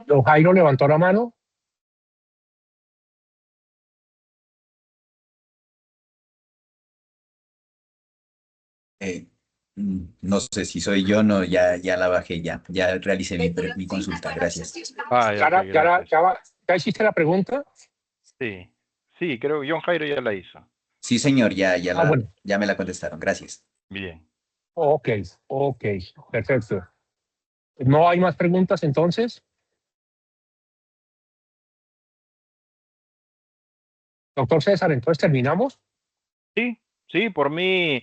Don Jairo levantó la mano. No sé si soy yo, no, ya la bajé, ya realicé mi consulta, gracias. ¿Ya hiciste la pregunta? Sí, creo que John Jairo ya la hizo. Sí, señor, bueno. ya me la contestaron, gracias. Bien. Ok, perfecto. ¿No hay más preguntas entonces? Doctor César, entonces terminamos. Sí, por mí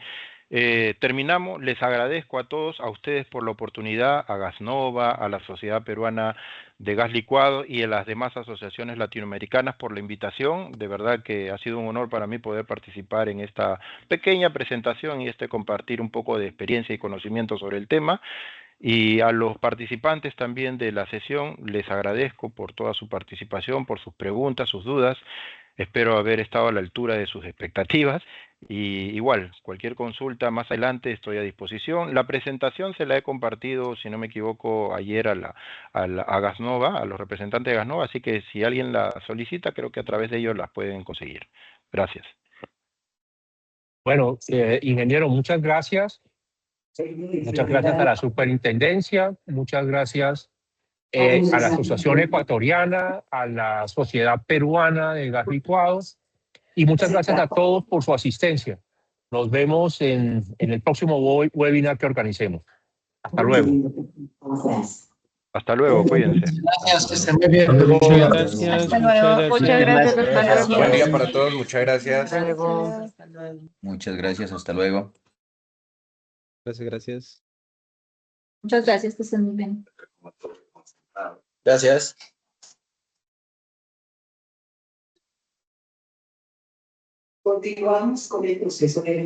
terminamos. Les agradezco a todos, a ustedes por la oportunidad, a Gasnova, a la Sociedad Peruana de Gas Licuado y a las demás asociaciones latinoamericanas por la invitación. De verdad que ha sido un honor para mí poder participar en esta pequeña presentación y compartir un poco de experiencia y conocimiento sobre el tema. Y a los participantes también de la sesión les agradezco por toda su participación, por sus preguntas, sus dudas. Espero haber estado a la altura de sus expectativas y igual, cualquier consulta más adelante estoy a disposición. La presentación se la he compartido, si no me equivoco, ayer a Gasnova, a los representantes de Gasnova, así que si alguien la solicita, creo que a través de ellos la pueden conseguir. Gracias. Bueno, ingeniero, muchas gracias. Muchas gracias a la superintendencia, muchas gracias a la Asociación Ecuatoriana, a la Sociedad Peruana de Gas Licuado y muchas gracias a todos por su asistencia. Nos vemos en el próximo webinar que organicemos. Hasta luego. Hasta luego, cuídense. Gracias, que estén muy bien. Muchas gracias. Hasta luego. Muchas gracias. Hasta luego. Buen día para todos, muchas gracias. Hasta luego. Muchas gracias, hasta luego. Gracias. Muchas gracias, que estén muy bien. Gracias. Continuamos con el proceso de